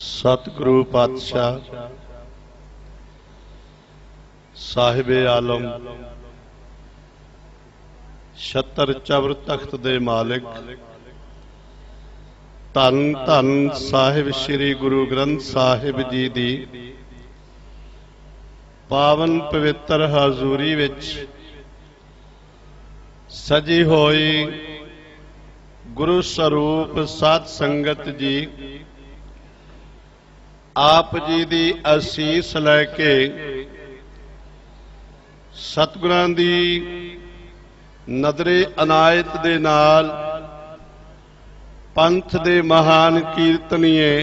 सतगुरु पातशाह साहिबे आलम छत्तर चवर तख्त दे मालिक धन धन साहिब श्री गुरु ग्रंथ साहिब जी दी पावन पवित्र हाजूरी विच सजी होई गुरु स्वरूप साध संगत जी आप जी दी असीस लैके सतगुरां दी नदरे अनायत दे नाल पंथ दे महान कीर्तनीए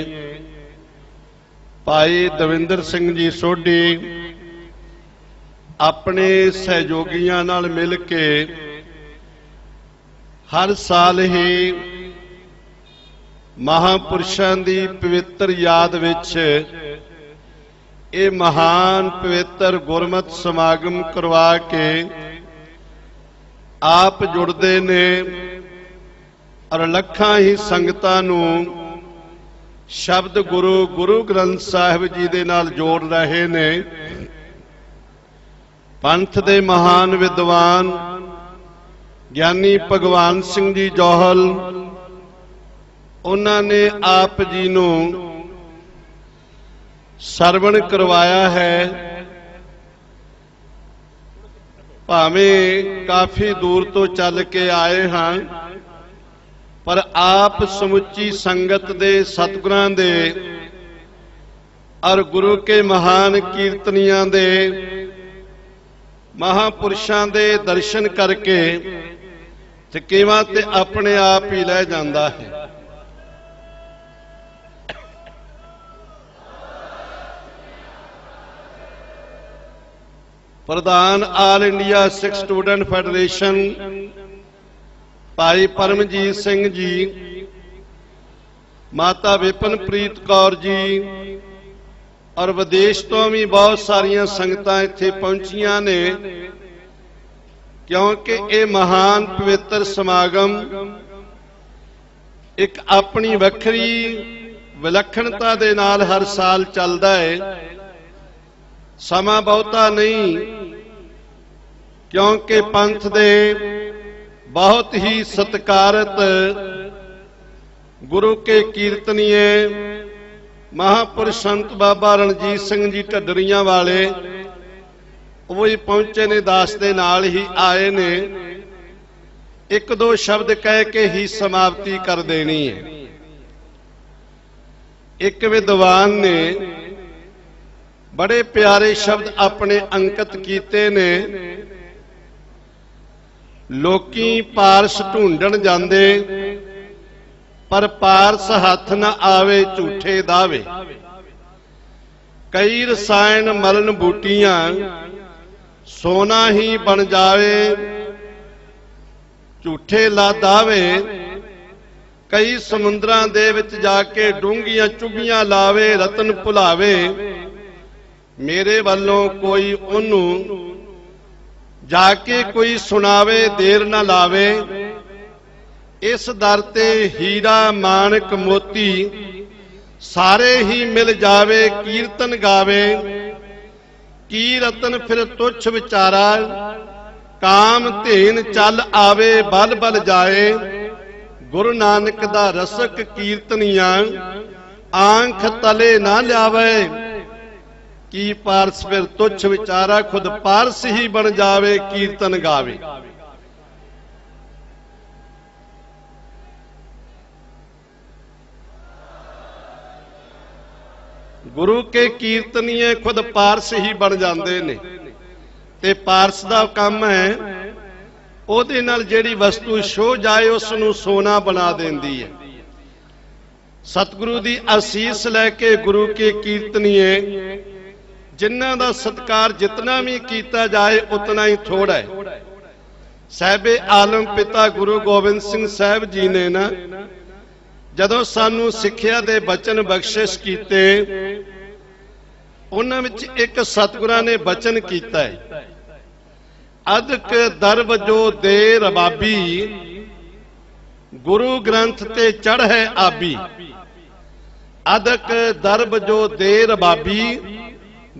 भाई दविंदर सिंह जी सोढी अपने सहयोगियां नाल मिल के हर साल ही महापुरुषां दी पवित्र याद विच ये महान पवित्र गुरमत समागम करवा के आप जुड़ते ने और लखां ही संगतां नूं शब्द गुरु गुरु ग्रंथ साहिब जी दे नाल जोड़ रहे ने। पंथ दे महान विद्वान ज्ञानी भगवान सिंह जी जौहल उन्होंने आप जी नूं सरवण करवाया है। भावें काफी दूर तो चल के आए हाँ पर आप समुची संगत दे सतगुरां दे और गुरु के महान कीर्तनियां दे महापुरुषां दे दर्शन करके थकेवा ते अपने आप ही लै जांदा है। प्रधान all India Sikh student federation Bhai Paramjit Singh ji, माता विपिनप्रीत कौर जी और विदेश तो भी बहुत सारिया संगतां इत्थे पहुंचियां ने, क्योंकि ये महान पवित्र समागम एक अपनी वखरी विलक्षणता दे नाल हर साल चलदा है। समा बहुता नहीं, क्योंकि पंथ दे बहुत ही सत्कारत गुरु के कीर्तनीय महापुरुष संत बाबा रणजीत सिंह जी ढड्डरियां वाले वो ही पहुंचे ने, दास दे नाल ही आए ने। एक दो शब्द कह के ही समाप्ति कर देनी है। एक विद्वान ने बड़े प्यारे शब्द अपने अंकित कीते ने, लोकी पारस ढूंढण जांदे पर पारस हथ न आवे झूठे दावे। कई रसायन मलन बूटियां सोना ही बन जावे झूठे ला दावे। कई समुद्रां दे विच जाके डूंघियां चुभियां लावे रतन भुलावे। मेरे वालों कोई उन्नू जाके कोई सुनावे देर ना लावे। इस दर ते हीरा माणक मोती सारे ही मिल जावे कीर्तन गावे। की रतन फिर तुच्छ विचारा काम धेन चल आवे बल बल जाए। गुरु नानक दा रसक कीर्तनियां आंख तले ना लियावे। की पारस फिर तुच्छ विचारा खुद पारस ही बन जावे कीर्तन गावे। गुरु के कीर्तनीय खुद पारस ही बन जाते ने। ते पारस दा काम है ओदे नाल जेड़ी वस्तु शो जाए उसनू सोना बना देंदी है। सतगुरु दी आसीस लैके गुरु के कीर्तनीय जिन्हां दा सत्कार जितना भी कीता जाए उतना ही थोड़ा है। साहिबे आलम पिता गुरु गोबिंद सिंह साहब जी ने ना जदों सानू सिक्ख्या दे बचन बख्शिश कीते, उन्हां विच एक सतगुरां ने बचन कीता है, अदक दरब जो दे रबाबी गुरु ग्रंथ ते चढ़ है आबी। अदक दरब जो दे रबाबी,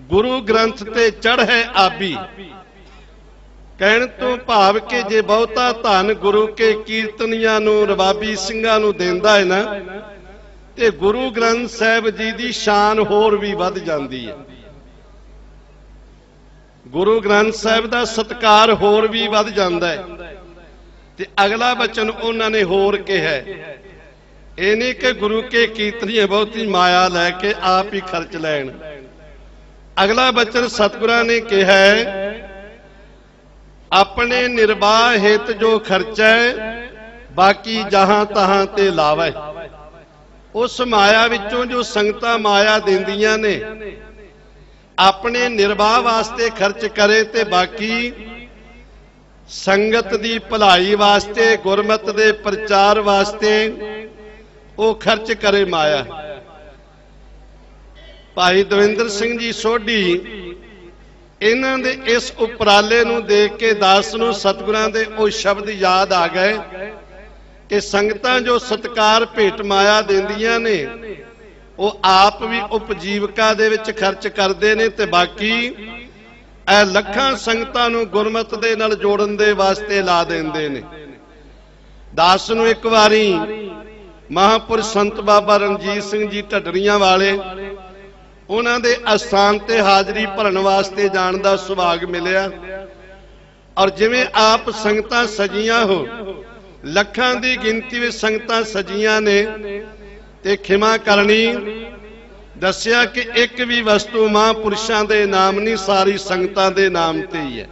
गुरु ग्रंथ ते चढ़ है आबी। कहण तो भाव के जे बहुता धन गुरु के कीर्तनियां नूं रबाबी ਸਿੰਘਾਂ ਨੂੰ देंदा है ना, ते गुरु ग्रंथ साहिब जी दी शान होर भी वध जांदी है। गुरु ग्रंथ साहिब दा सत्कार होर भी वध जांदा है। ते अगला वचन उन्हां ने होर कहा, ਇਹ नहीं कि गुरु के कीर्तनीय बहुती माया लैके आप ही खर्च लैन। अगला वचन सतगुरां ने कहा, अपने निर्वाह हित जो खर्चै, बाकी जहां तहां ते लावै। उस माया विचों जो संगतां माया देंदियां ने, अपने निर्वाह वास्ते खर्च करे ते बाकी संगत दी भलाई वास्ते, गुरमत दे प्रचार वास्ते ਉਹ ਖਰਚ ਕਰੇ ਮਾਇਆ। ਭਾਈ ਦਵਿੰਦਰ ਸਿੰਘ ਜੀ ਸੋਢੀ ਇਹਨਾਂ ਦੇ ਇਸ ਉਪਰਾਲੇ ਨੂੰ ਦੇਖ ਕੇ ਦਾਸ ਨੂੰ ਸਤਿਗੁਰਾਂ ਦੇ ਉਹ ਸ਼ਬਦ ਯਾਦ ਆ ਗਏ ਕਿ ਸੰਗਤਾਂ ਜੋ ਸਤਕਾਰ ਭੇਟ ਮਾਇਆ ਦਿੰਦੀਆਂ ਨੇ, ਉਹ ਆਪ ਵੀ ਉਪਜੀਵਕਾ ਦੇ ਵਿੱਚ ਖਰਚ ਕਰਦੇ ਨੇ ਤੇ ਬਾਕੀ ਇਹ ਲੱਖਾਂ ਸੰਗਤਾਂ ਨੂੰ ਗੁਰਮਤ ਦੇ ਨਾਲ ਜੋੜਨ ਦੇ ਵਾਸਤੇ ਲਾ ਦਿੰਦੇ ਨੇ। ਦਾਸ ਨੂੰ ਇੱਕ ਵਾਰੀ महापुरुष संत बाबा रणजीत सिंह जी ढडरियां वाले उन्हां दे अस्थान ते हाजरी भरन वास्ते जाण दा सुभाग मिलिया। और जिवें आप संगतां सजियां हो, लखां दी गिनती विच संगतां सजियां ने ते खिमा करनी, दस्सिया कि एक भी वस्तु महापुरुषां दे नाम नहीं, सारी संगतां दे नाम ते ही है।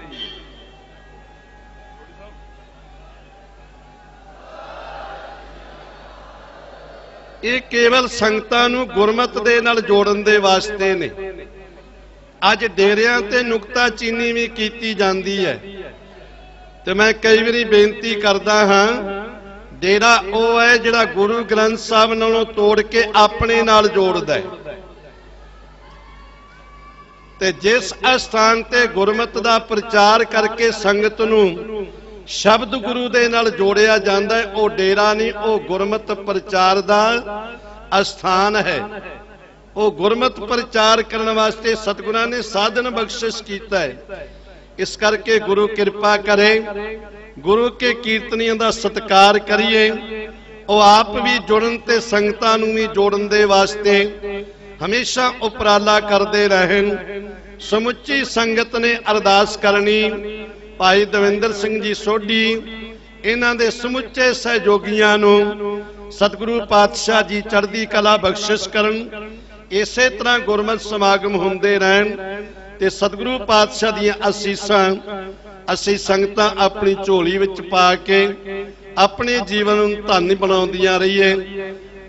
ਇਹ ਕੇਵਲ ਸੰਗਤਾਂ ਨੂੰ ਗੁਰਮਤ ਦੇ ਨਾਲ ਜੋੜਨ ਦੇ ਵਾਸਤੇ ਨੇ। ਅੱਜ ਡੇਰਿਆਂ ਤੇ ਨੁਕਤਾਚੀਨੀ ਵੀ ਕੀਤੀ ਜਾਂਦੀ ਹੈ ਤੇ ਮੈਂ ਕਈ ਵਾਰੀ ਬੇਨਤੀ ਕਰਦਾ ਹਾਂ, ਡੇਰਾ ਉਹ ਹੈ ਜਿਹੜਾ ਗੁਰੂ ਗ੍ਰੰਥ ਸਾਹਿਬ ਨਾਲੋਂ ਤੋੜ ਕੇ ਆਪਣੇ ਨਾਲ ਜੋੜਦਾ ਹੈ। ਤੇ ਜਿਸ ਅਸਥਾਨ ਤੇ ਗੁਰਮਤ ਦਾ ਪ੍ਰਚਾਰ ਕਰਕੇ ਸੰਗਤ ਨੂੰ शब्द गुरु दे नाल जोड़िया जाता है, वो डेरा नहीं, वो गुरमत प्रचार दा अस्थान है। वो गुरमत प्रचार करने वास्ते सतगुरां ने साधन बख्शिश कीता है। इस करके गुरु कृपा करे, गुरु के कीर्तनियां दा सत्कार करिए। वो आप भी जुड़न ते संगतां नूं भी जोड़न दे वास्ते हमेशा उपराला करते रहन। समुची संगत ने अरदास करनी, भाई दविंदर सिंह जी सोढी इन्हां दे समुचे सहयोगियां नूं सतगुरु पातशाह जी चढ़दी कला बख्शिश करन। इसे तरह गुरमत समागम हुंदे रहन ते सतगुरु पातशाह दीआं असीसां असीं संगतां अपनी झोली विच पा के अपने जीवन नूं धन बनाउंदियां रहीए।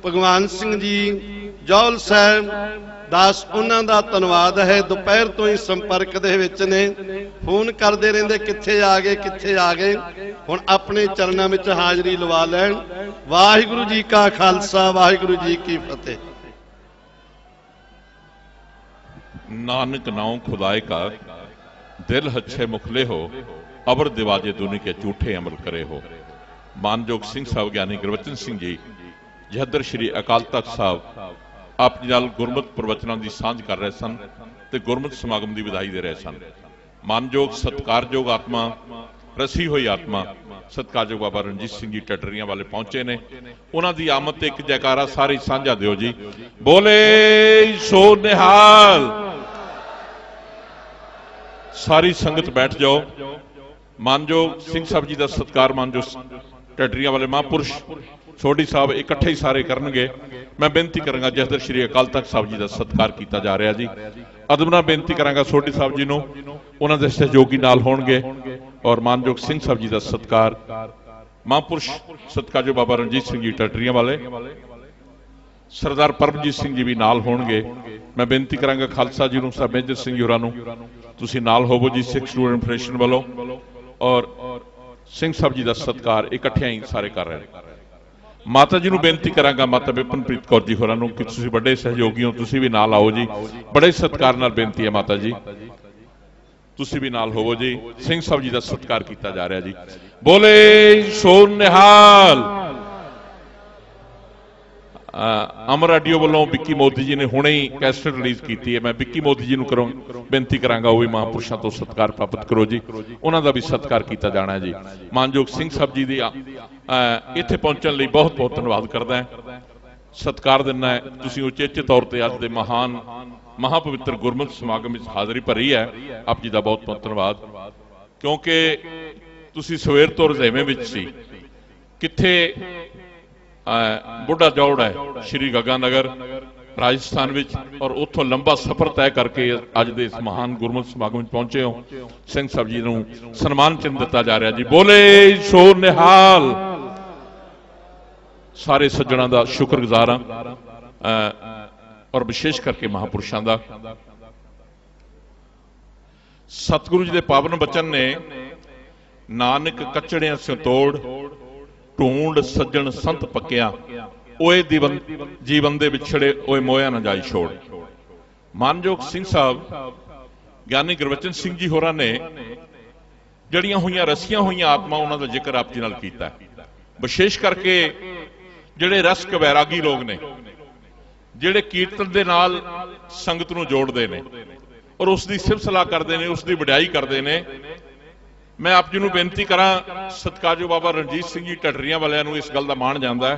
भगवान सिंह जी जौहल साहब दास उन्हां दा धन्नवाद है, दोपहर तो ही संपर्क दे विच ने, फोन करते रहंदे कित्थे आ गए कित्थे आ गए। हुण अपने चरणां विच हाज़री लवा लैण। वाहिगुरू जी का खालसा, वाहिगुरू जी की फतेह। नानक नाउ खुदाए का, दिल हच्छे मुखले हो, अबर दिवाजे दुनी के झूठे अमल करे हो। मानयोग सिंह साहब ज्ञानी गुरबचन सिंह जी जहदर श्री अकाल तख्त साहब आप जी नाल गुरमत प्रवचनां दी सांझ कर रहे सन ते गुरमत समागम की विदाई दे रहे सन। मानयोग सत्कारयोग आत्मा, रसी हुई आत्मा सत्कारयोग बाबा रणजीत सिंह जी ढडरियां वाले पहुंचे ने। उन्हां दी आमद ते एक जयकारा सारे सांझा दिओ जी। बोले सो निहाल। सारी संगत बैठ जाओ। मानयोग सिंह साहब जी का सत्कार मानयोग ढडरियां वाले महापुरुष सोढी साहब इकट्ठे ही सारे करनगे। मैं बेनती करांगा जसदर श्री अकाल तख्त साहब जी का सत्कार किया जा रहा जी। अदब नाल बेनती करांगा सोढी साहब जी नूं, उन्हां दे सहयोगी नाल होणगे और मानयोग सिंह साहब जी का सत्कार महापुरुष सत्कारयोग बाबा रणजीत सिंह जी ढडरियां वाले सरदार परमजीत सिंह जी भी नाल होणगे। मैं बेनती करांगा खालसा जी नूं, साहब मेजर सिंह जी होरां नूं तुसीं नाल होवो जी। सिख स्टूडेंट फेडरेशन वालों और सिंह साहब जी का सत्कार इकट्ठे ही सारे कर रहे हैं। माता जी नूं बेनती करांगा, माता विपिनप्रीत कौर जी होरां नूं कि तुसीं बड़े सहयोगी हो, तुसीं भी नाल आओ जी। बड़े सत्कार नाल बेनती है माता जी, तुसीं भी नाल होवो जी। सिंह साहब जी का सत्कार किया जा रहा जी। बोले सो निहाल। अमर आडियो वालों विक्की मोदी जी ने हुणे ही कैसेट रिलीज की है। मैं विक्की मोदी जी को बेनती करांगा वो भी महापुरुषों तो सत्कार प्राप्त करो जी, उन्होंने भी सत्कार किया जाना है जी। मानयोग सिंह साहब जी की इत्थे पहुंचने लिए बहुत बहुत धन्यवाद करदा है, सत्कार दिना है। तुसीं उचेचे तौर पर अज के महान महापवित्र गुरमत समागम में हाज़री भरी है, आप जी का बहुत बहुत धन्यवाद। क्योंकि तुसीं सवेर तो रज़ेवें विच सी, कित्थे बुढ़ा दौड़ है श्री गंगानगर राजस्थान विच, और उत्थों लंबा सफर तय करके अज दे इस महान गुरमत समागम पहुंचे हो। सिंह साहब जी नूं सन्मान चिन्ह दिता जा रहा जी। बोले सो निहाल। सारे सज्जणों का शुक्रगुजार हाँ, और विशेष करके महापुरुषों का। सतगुरु जी के पावन बचन ने नानक कचड़ियां से तोड़ ढूंढ सज्जन संत पक्या, ओए जीवन दे विछड़े ओए मोया न जाई छोड़। मानयोग सिंह साहब ज्ञानी गुरबचन सिंह जी होरां ने जड़ियां हुई रसियां हुई आत्मा उन्होंने का जिक्र आप जी नाल कीता। विशेष करके जिहड़े रसक वैरागी लोग ने, जिहड़े कीर्तन दे नाल संगत नूं जोड़दे ने और उसकी सिफत सलाह करते हैं, उसकी वडियाई करते हैं। मैं आप जी नूं बेनती करा, सत्कारयोग बाबा रणजीत सिंह जी ढडरियां वालियां नूं इस गल का माण जांदा है,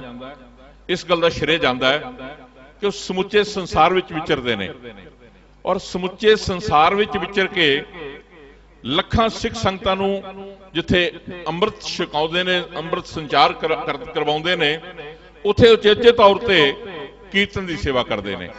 इस गल का श्रेय जांदा है कि वो समुचे संसार विच विचरदे ने, और समुचे संसार विच विचर के लखां सिख संगतां नूं जिथे अंमृत छकाउंदे ने, अंमृत संचार करवाउंदे ने, उत्थे उचेचे तौर पर कीर्तन की सेवा करते हैं।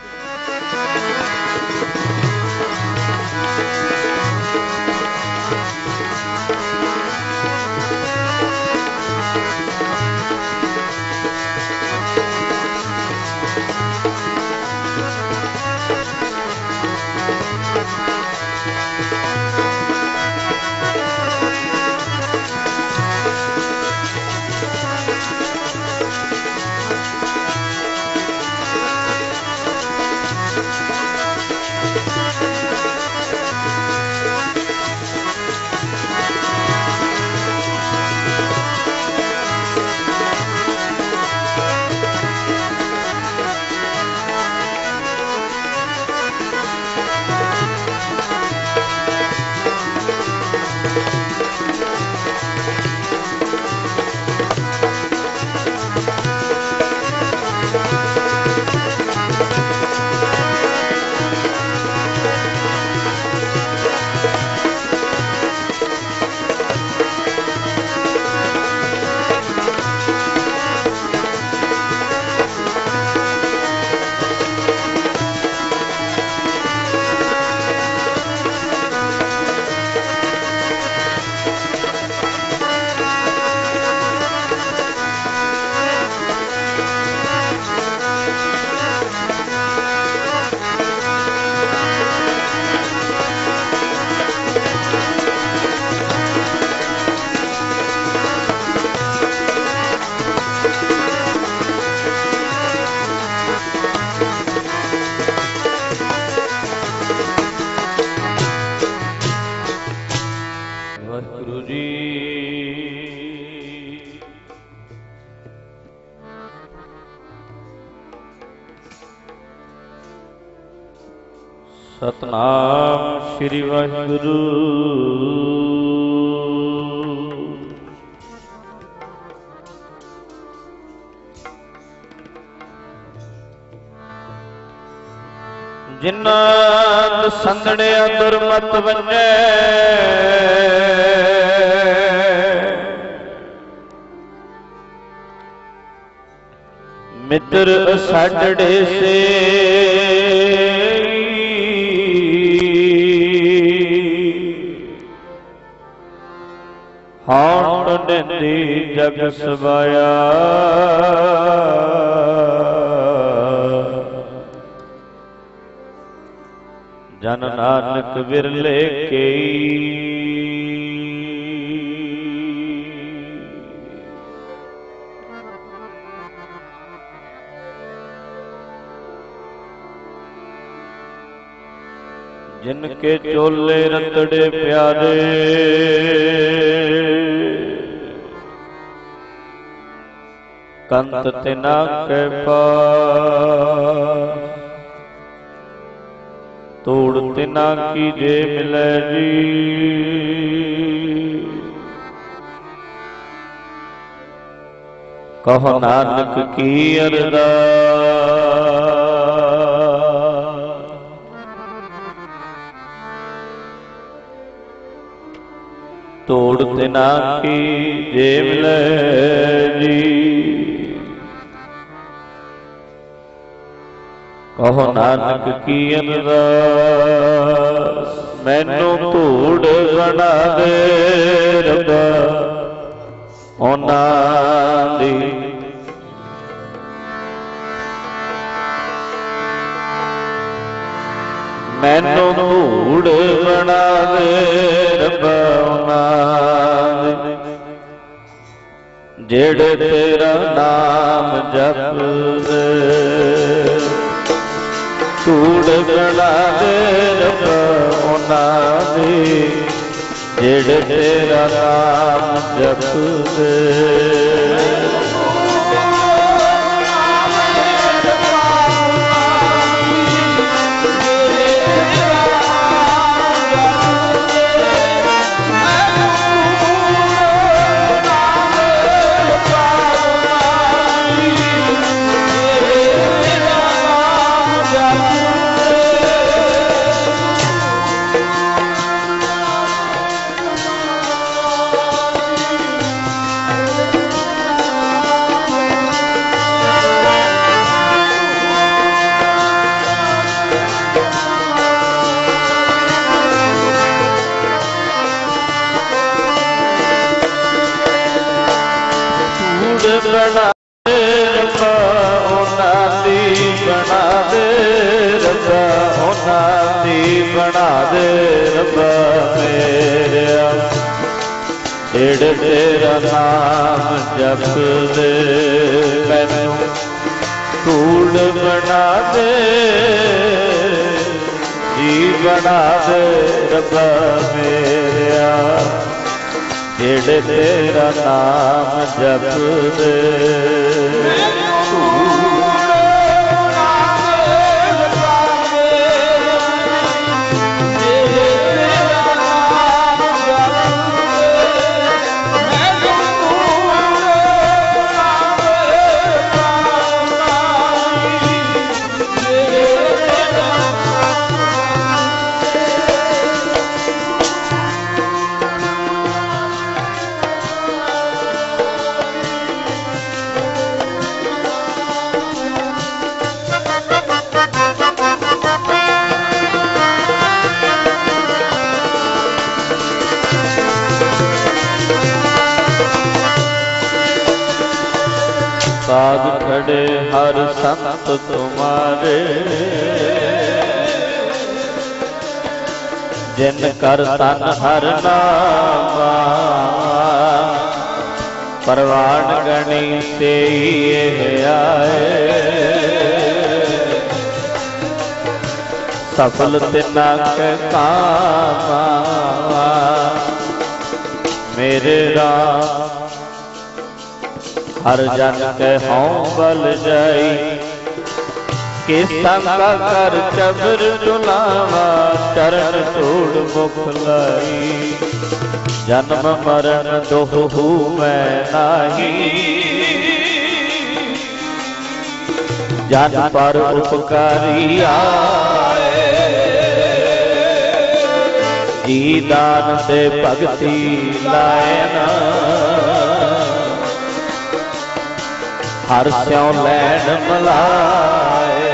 सतनाम श्री वाहिगुरु। जिन्ना संदड़िया दुरमत वंजे, मित्र साडड़े से हाण नंदी जग सवाया। जन नानक विरले के जिनके चोले रतड़े प्यारे, कंत तिना के पार, तोड़ तिना की जे मिले जी। कहो नानक की अरदास, तोड़ तिना की जे मिले जी। कहो नानक की अरदास, मैनू धूड़ बना दे रब्बा ਉਹਨਾਂ ਦੀ। ਮੈਨੂੰ ਧੂੜ ਬਣਾ ਦੇ ਰੱਬਾ ਉਹਨਾਂ ਦੀ, ਜਿਹੜੇ ਤੇਰਾ ਨਾਮ ਜਪਦੇ। ਧੂੜ ਬਣਾ ਦੇ ਰੱਬਾ ਉਹਨਾਂ ਦੀ, ਜਿਹੜੇ ਤੇਰਾ ਨਾਮ ਜਪਦੇ। बना दे रब्बा ਉਹਨਾਂ ਦੀ, बना दे रब्बा ਉਹਨਾਂ ਦੀ, बना दे रब्बा मेरा, ਜਿਹੜੇ ਤੇਰਾ ਨਾਮ ਜਪਦੇ। ਮੈਨੂੰ ਧੂੜ ਬਣਾ ਦੇ ਜੀ, बना दे रब्बा मेरा, ਜਿਹੜੇ ਤੇਰਾ ਨਾਮ ਜਪਦੇ। साध खड़े हर संत तुम्हारे, जिन कर तन हर नामा। परवान गणी से ये आए, सफल तिना के कामा। मेरे राम हर जन के हों बल जाई, के संग कर चबर चुलावा। चरण धूड़ मुख लाई, जन्म मरण दोहू मैं नाही। जन पर उपकारी आए, जी दान से भगति लाए ना। हर स्यों लैन मलाए,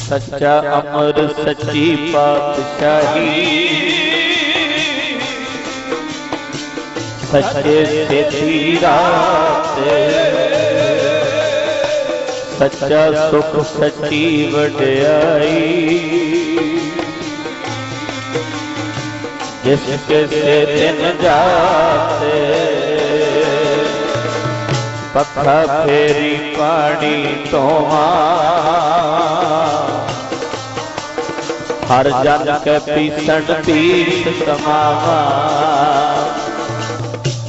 सच्चा अमर सच्ची पातशाही। सच्चे से राते सच्चा सुख सच्ची वड्याई जिसके से दिन जाते पखा फेरी पानी तोमा हर जन के पीसण पीस समावा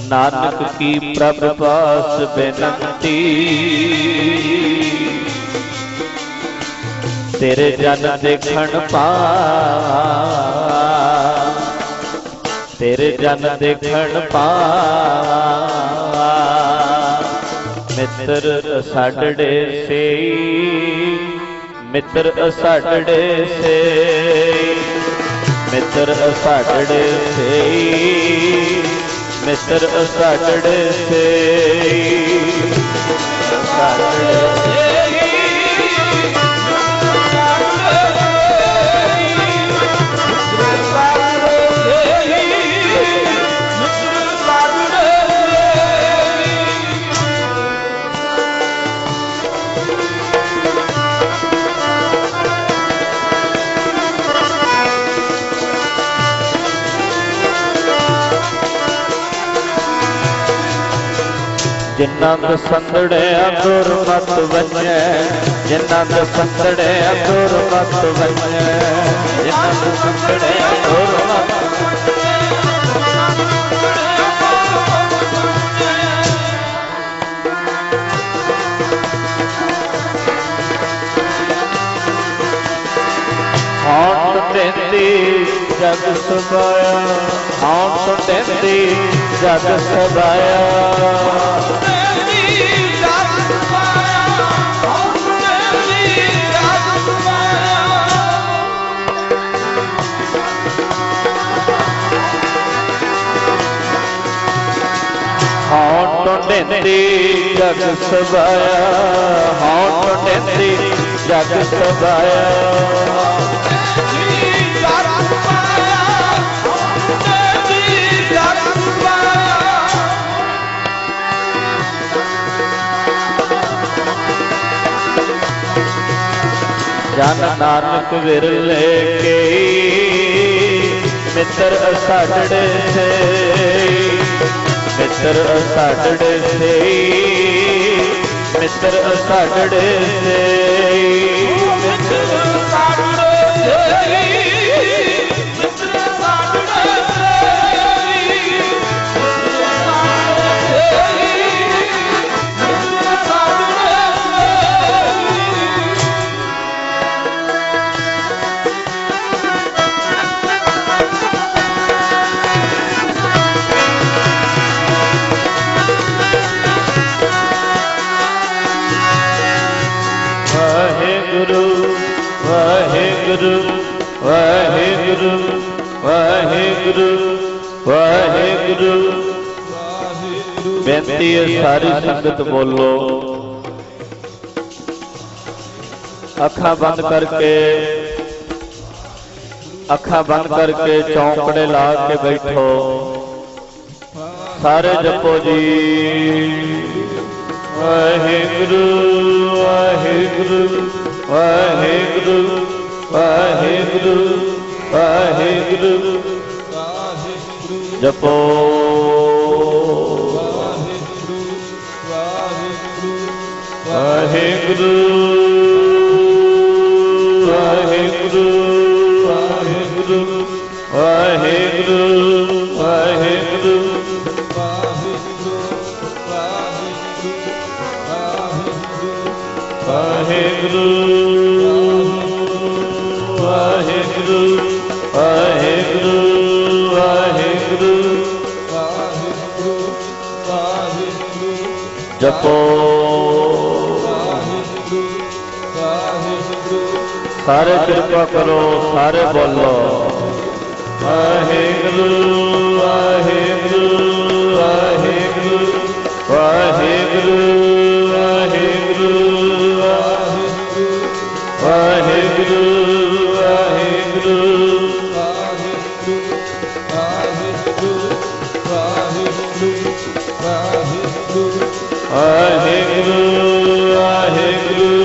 नानक की प्रभ पास बेनती तेरे जन देखण पावा तेरे जन देखण पावा मित्र असाडड़े से मित्र असाडड़े से मित्र असाडड़े से मित्र असाडड़े से जिन्ना दसंदड़े अधुर मत वजे जिन्ना दसंदड़े अधुर मत वजे जिन्ना दसंदड़े अधुर मत हाथ देती जग सबाया हाथ देती जग सबाया हाथ देती जग सबाया हाथ देती जग सबाया जन नानक विरले के मित्र असाडड़े से मित्र असाडड़े से मित्र असाडड़े से मित्र असाडड़े से वाहेगुरु वाहेगुरु वाहेगुरु वाहेगुरु बेनती है सारी संगत बोलो अखा बंद करके चौंकड़े ला के बैठो सारे जपो जी वाहेगुरु वाहेगुरु वाहेगुरु वाहेगुरु वाहेगुरु जपो वाहेगुरु वाहेगुरु वाहेगुरु वाहेगुरु वाहेगुरु वाहेगुरु वाहेगुरु वाहेगुरु वाहेगुरु जपो सारे कृपा करो सारे बोलो वाहेगुरु वाहेगुरु वाहेगुरु वाहेगुरु वाहेगुरु वाहेगुरु वाहेगुरु वाहेगुरु वाहेगुरु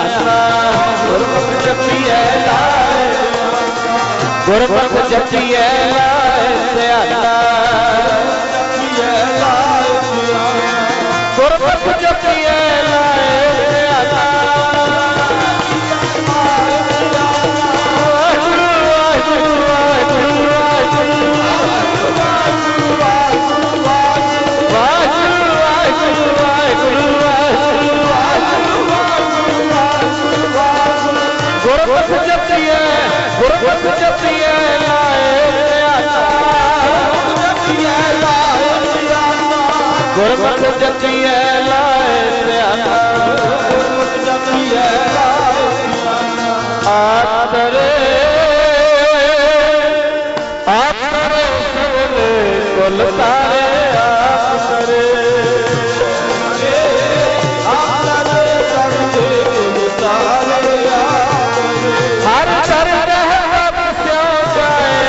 ਗੁਰਮਤਿ ਜਪੀਐ ਲਾਇ ਧਿਆਨਾ ਗੁਰਮਤਿ ਜਪੀਐ ਲਾਇ ਧਿਆਨਾ ਗੁਰਮਤਿ ਜਪੀਐ ਗੁਰਮਤਿ ਜਪੀਐ ਲਾਇ ਧਿਆਨਾ ਗੁਰਮਤਿ ਜਪੀਐ ਲਾਇ ਧਿਆਨਾ ਗੁਰਮਤਿ ਜਪੀਐ ਲਾਇ ਧਿਆਨਾ ਆਤਰੇ ਆਤਰੇ ਸਗਲੇ ਕੁਲ ਤਾਰੇ ਆਪ ਕਰੇ ਆਤਰੇ ਸਗਲੇ ਕੁਲ ਤਾਰੇ ਹਰ ਕਰ ਰਹਿ ਬਸਿਓ ਜਾਏਗਾ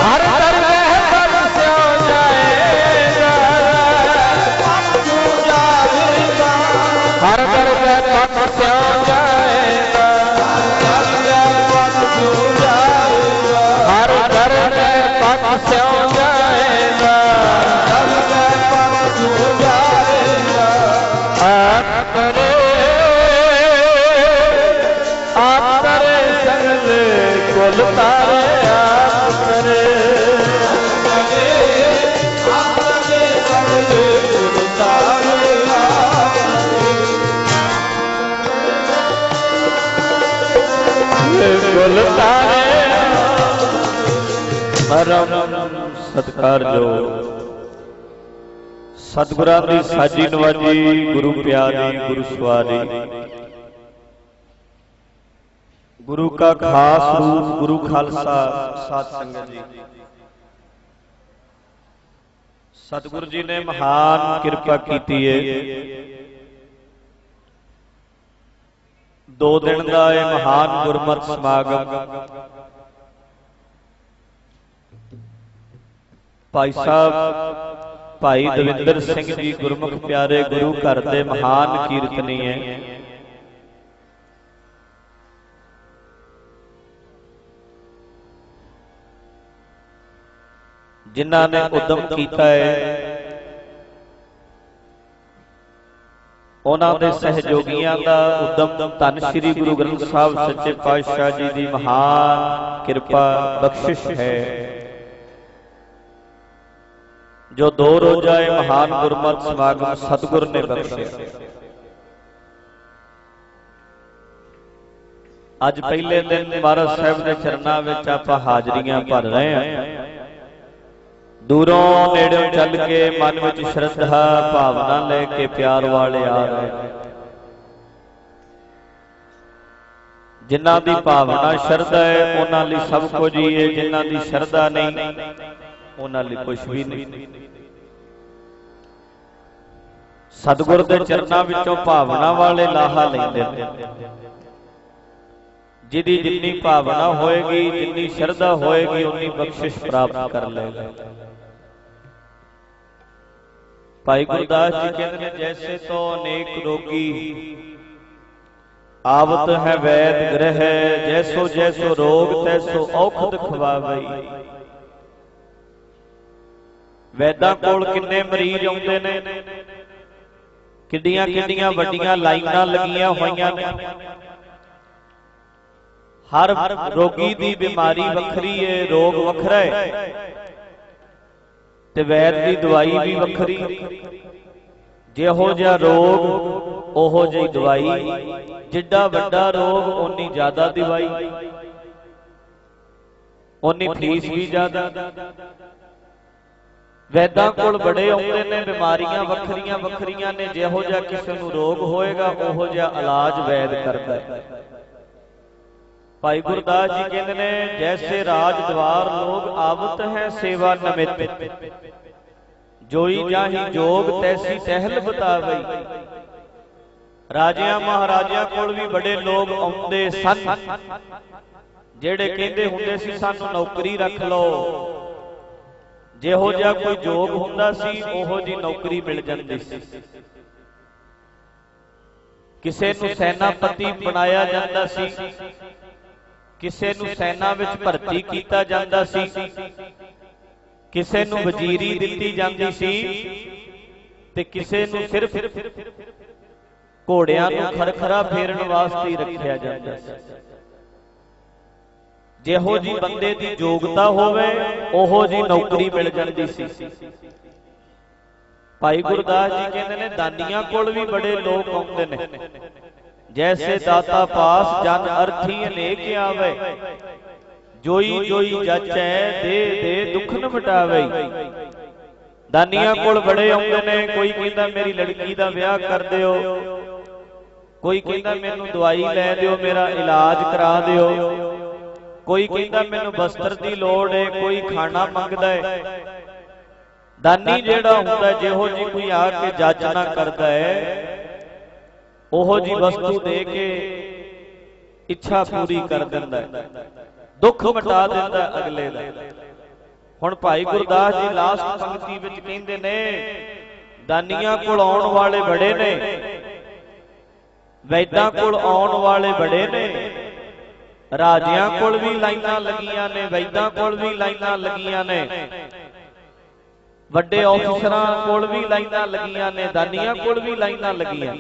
ਹਰ ਕਰ ਰਹਿ ਬਸਿਓ ਜਾਏਗਾ ਹਰ ਕਰ ਰਹਿ ਬਸਿਓ ਜਾਏਗਾ ਹਰ ਕਰ ਰਹਿ ਬਸਿਓ ਜਾਏਗਾ ਆਪ ਕਰੇ ਕੁਲ ਤਾਰੇ ਆਪ ਕਰੇ ਆਪਣੇ ਸਗਲੇ ਕੁਲ ਤਾਰੇ ਆਪ ਕਰੇ ਕੁਲ ਤਾਰੇ ਪਰਮ ਸਤਿਕਾਰਯੋਗ ਸਤਿਗੁਰਾਂ ਦੀ ਸਾਜੀ ਨਵਾਜੀ ਗੁਰੂ ਪਿਆਰੀ ਗੁਰੂ ਸਵਾਰੀ गुरु का खास रूप गुरु खालसा साध संगत जी सतगुरु जी ने महान कृपा की है 2 दिन का यह महान गुरमत समागम भाई साहब भाई दविंदर सिंह जी गुरमुख प्यारे गुरु घर के महान कीर्तनी है जिन्हां ने उद्यम किया है उन्हां दे सहयोगियां दा उद्यम धन श्री गुरु ग्रंथ साहिब सच्चे पातशाह जी की महान कृपा बख्शिश है जो 2 रोजा महान गुरमत समागम सतगुर ने बख्शिया। अज पहले दिन महाराज साहब के चरणों में आपां हाजरियां भर रहे हैं दूरों नेड़ों चल के मन में श्रद्धा भावना लेके प्यार वाले आ रहे जिन्हां दी भावना श्रद्धा है उन्हां लई सब कुछ ही है जिन्हां दी श्रद्धा नहीं उन्हां लई कुछ भी नहीं। सतगुर दे चरनां विचों भावना वाले लाहा लैंदे ने जिहदी जिन्नी भावना होएगी जिन्नी श्रद्धा होएगी उन्नी बख्शिश प्राप्त कर लेगा। भाई गुरदास जी कहते हैं जैसे तो अनेक रोगी आवत है वैद ग्रह जैसो जैसो रोग तैसो औखद खवावई। वैदां कोल किन्ने मरीज आउंदे ने किड्डियां किड्डियां वड्डियां लाइनां लगियां होईयां ने हर रोगी दी बीमारी वखरी है रोग वखरा है ते वैद की दवाई भी वखरी जिहो जिहा रोग ओहो जी दवाई जिड्डा वड्डा रोग ओनी ज्यादा दवाई ओनी फीस भी ज्यादा। वैदां कोल बड़े आउंदे ने बीमारियां वखरियां वखरियां ने जिहो जिहा किसी नूं रोग होएगा ओहो जिहा इलाज वैद करदा है। भाई गुरदास जी कहते ने जैसे राज द्वार लोग आवत है सेवा नमित जोई जाही जोग तैसी टहल बतावई। राजियां महाराजियां कोल भी बड़े लोग आउंदे सन जेड़े कहंदे हुंदे सी सानू नौकरी रख लो जिहो जिहा कोई जोग हुंदा सी ओहो जी नौकरी मिल जांदी सी। ਕਿਸੇ ਨੂੰ ਸੈਨਾਪਤੀ ਬਣਾਇਆ ਜਾਂਦਾ ਸੀ, ਕਿਸੇ ਨੂੰ ਸੈਨਾ ਵਿੱਚ ਭਰਤੀ ਕੀਤਾ ਜਾਂਦਾ ਸੀ, ਕਿਸੇ ਨੂੰ ਵਜ਼ੀਰੀ ਦਿੱਤੀ ਜਾਂਦੀ ਸੀ ਤੇ ਕਿਸੇ ਨੂੰ ਸਿਰਫ ਘੋੜਿਆਂ ਨੂੰ ਖਰਖਰਾ ਫੇਰਨ ਵਾਸਤੇ ਹੀ ਰੱਖਿਆ ਜਾਂਦਾ ਸੀ। ਜਿਹੋ ਜੀ ਬੰਦੇ ਦੀ ਯੋਗਤਾ ਹੋਵੇ ਉਹੋ ਜੀ ਨੌਕਰੀ ਮਿਲ ਜਾਂਦੀ ਸੀ। ਭਾਈ ਗੁਰਦਾਸ ਜੀ ਕਹਿੰਦੇ ਨੇ ਦਾਨੀਆਂ ਕੋਲ ਵੀ ਬੜੇ ਲੋਕ ਆਉਂਦੇ ਨੇ, ਜੈਸੇ ਦਾਤਾ ਪਾਸ ਜਨ ਅਰਥੀ ਅਨੇਕ ਆਵੇ, ਜੋਈ ਜੋਈ ਜਾਚੈ ਦੇ ਦੇ ਦੁੱਖ ਨ ਮਿਟਾਵੇ। ਦਾਨੀਆਂ ਕੋਲ ਬੜੇ ਆਉਂਦੇ ਨੇ, ਕੋਈ ਕਹਿੰਦਾ ਮੇਰੀ ਲੜਕੀ ਦਾ ਵਿਆਹ ਕਰ ਦਿਓ, ਕੋਈ ਕਹਿੰਦਾ ਮੈਨੂੰ ਦਵਾਈ ਲੈ ਦਿਓ, ਮੇਰਾ ਇਲਾਜ ਕਰਾ ਦਿਓ, ਕੋਈ ਕਹਿੰਦਾ ਮੈਨੂੰ ਵਸਤਰ ਦੀ ਲੋੜ ਹੈ, ਕੋਈ ਖਾਣਾ ਮੰਗਦਾ ਹੈ। ਦਾਨੀ ਜਿਹੜਾ ਹੁੰਦਾ ਜਿਹੋ ਜੀ ਕੋਈ ਆ ਕੇ ਜਾਚਨਾ ਕਰਦਾ ਹੈ ਉਹੋ ਜੀ ਵਸਤੂ ਦੇ ਕੇ ਇੱਛਾ ਪੂਰੀ ਕਰ ਦਿੰਦਾ ਹੈ, ਦੁੱਖ ਮਿਟਾ ਦਿੰਦਾ ਅਗਲੇ ਦਾ। ਹੁਣ ਭਾਈ ਗੁਰਦਾਸ ਜੀ ਲਾਸਟ ਪੰਕਤੀ ਵਿੱਚ ਕਹਿੰਦੇ ਨੇ ਦਾਨੀਆਂ ਕੋਲ ਆਉਣ ਵਾਲੇ ਬੜੇ ਨੇ, ਵੈਦਾਂ ਕੋਲ ਆਉਣ ਵਾਲੇ ਬੜੇ ਨੇ, ਰਾਜਿਆਂ ਕੋਲ ਵੀ ਲਾਈਨਾਂ ਲੱਗੀਆਂ ਨੇ, ਵੈਦਾਂ ਕੋਲ ਵੀ ਲਾਈਨਾਂ ਲੱਗੀਆਂ ਨੇ, ਵੱਡੇ ਅਫਸਰਾਂ ਕੋਲ ਵੀ ਲਾਈਨਾਂ ਲੱਗੀਆਂ ਨੇ, ਦਾਨੀਆਂ ਕੋਲ ਵੀ ਲਾਈਨਾਂ ਲੱਗੀਆਂ।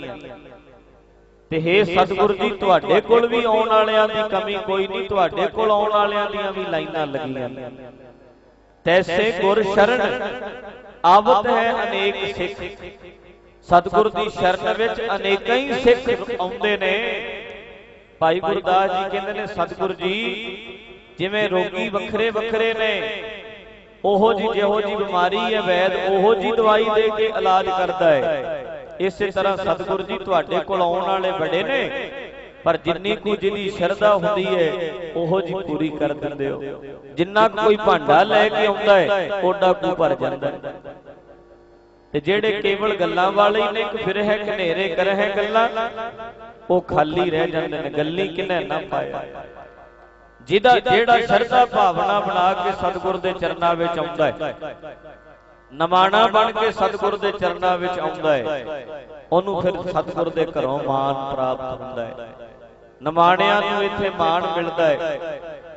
ਤੇ ਹੇ ਸਤਿਗੁਰੂ ਜੀ ਤੁਹਾਡੇ ਕੋਲ ਵੀ ਆਉਣ ਵਾਲਿਆਂ ਦੀ ਕਮੀ ਕੋਈ ਨਹੀਂ, ਤੁਹਾਡੇ ਕੋਲ ਆਉਣ ਵਾਲਿਆਂ ਦੀਆਂ ਵੀ ਲਾਈਨਾਂ ਲੱਗੀਆਂ ਨੇ। ਤੈਸੇ ਗੁਰ ਸ਼ਰਨ ਆਵਤ ਹੈ ਅਨੇਕ ਸਿੱਖ, ਸਤਿਗੁਰ ਦੀ ਸ਼ਰਨ ਵਿੱਚ ਅਨੇਕਾਂ ਹੀ ਸਿੱਖ ਆਉਂਦੇ ਨੇ। ਭਾਈ ਗੁਰਦਾਸ ਜੀ ਕਹਿੰਦੇ ਨੇ ਸਤਿਗੁਰ ਜੀ ਜਿਵੇਂ ਰੋਗੀ ਵੱਖਰੇ ਵੱਖਰੇ ਨੇ, ਉਹੋ ਜੀ ਜਿਹੋ ਜੀ ਬਿਮਾਰੀ ਹੈ ਵੈਦ ਉਹੋ ਜੀ ਦਵਾਈ ਦੇ ਕੇ ਇਲਾਜ ਕਰਦਾ ਹੈ। ਇਸੇ ਤਰ੍ਹਾਂ ਸਤਿਗੁਰੂ ਜੀ ਤੁਹਾਡੇ ਕੋਲ ਆਉਣ ਵਾਲੇ ਬੜੇ ਨੇ, ਪਰ ਜਿੰਨੀ ਕੁ ਜਿਹਦੀ ਸ਼ਰਧਾ ਹੁੰਦੀ ਹੈ ਉਹੋ ਜੀ ਪੂਰੀ ਕਰ ਦਿੰਦੇ ਹੋ। ਜਿੰਨਾ ਕੋਈ ਭਾਂਡਾ ਲੈ ਕੇ ਆਉਂਦਾ ਹੈ ਓਡਾ ਕੁ ਭਰ ਜਾਂਦਾ ਹੈ। ਤੇ ਜਿਹੜੇ ਕੇਵਲ ਗੱਲਾਂ ਵਾਲੇ ਹੀ ਨੇ, ਇੱਕ ਫਿਰ ਹੈ ਘਨੇਰੇ ਕਰ ਹੈ ਗੱਲਾਂ, ਉਹ ਖਾਲੀ ਰਹਿ ਜਾਂਦੇ ਨੇ, ਗੱਲੀ ਕਿਨੇ ਨਾ ਪਾਇਆ। ਜਿਹਦਾ ਜਿਹੜਾ ਸ਼ਰਧਾ ਭਾਵਨਾ ਬਣਾ ਕੇ ਸਤਿਗੁਰ ਦੇ ਚਰਨਾਂ ਵਿੱਚ ਆਉਂਦਾ ਹੈ, ਨਮਾਣਾ ਬਣ ਕੇ ਸਤਿਗੁਰ ਦੇ ਚਰਨਾਂ ਵਿੱਚ ਆਉਂਦਾ ਹੈ, ਉਹਨੂੰ ਫਿਰ ਸਤਿਗੁਰ ਦੇ ਘਰੋਂ ਮਾਣ ਪ੍ਰਾਪਤ ਹੁੰਦਾ ਹੈ। ਨਮਾਣਿਆਂ ਨੂੰ ਇੱਥੇ ਮਾਣ ਮਿਲਦਾ ਹੈ,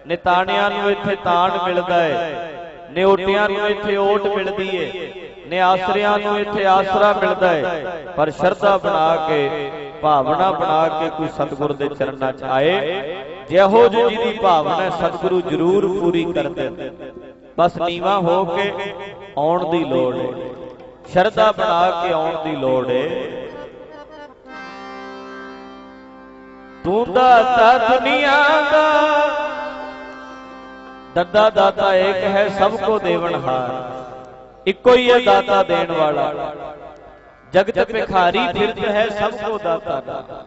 ਨਿਤਾਣਿਆਂ ਨੂੰ ਇੱਥੇ ਤਾਣ ਮਿਲਦਾ ਹੈ, ਨਿਓਟਿਆਂ ਨੂੰ ਇੱਥੇ ਓਟ ਮਿਲਦੀ ਹੈ, ਨਿਆਸਰਿਆਂ ਨੂੰ ਇੱਥੇ ਆਸਰਾ ਮਿਲਦਾ ਹੈ। ਪਰ ਸ਼ਰਧਾ ਬਣਾ ਕੇ ਭਾਵਨਾ ਬਣਾ ਕੇ ਕੋਈ ਸਤਿਗੁਰ ਦੇ ਚਰਨਾਂ 'ਚ ਆਏ, ਜਿਹੋ ਜਿਹੀ ਭਾਵਨਾ ਸਤਿਗੁਰੂ ਜ਼ਰੂਰ ਪੂਰੀ ਕਰਦੇ। ਬਸ ਨੀਵਾਂ ਹੋ ਕੇ ਆਉਣ ਦੀ ਲੋੜ ਹੈ, ਸ਼ਰਧਾ ਬਣਾ ਕੇ ਆਉਣ ਦੀ ਲੋੜ ਹੈ। ਤੂੰ ਦਾਤਾ ਦੁਨੀਆ ਦਾ, ਦੱਦਾ ਦਾਤਾ ਏਕ ਹੈ ਸਭ ਕੋ ਦੇਵਨਹਾਰ, ਇੱਕੋ ਹੀ ਹੈ ਦਾਤਾ ਦੇਣ ਵਾਲਾ। ਜਗਤ ਭਿਖਾਰੀ ਫਿਰਤ ਹੈ ਸਭ ਕੋ ਦਾਤਾ ਦਾ,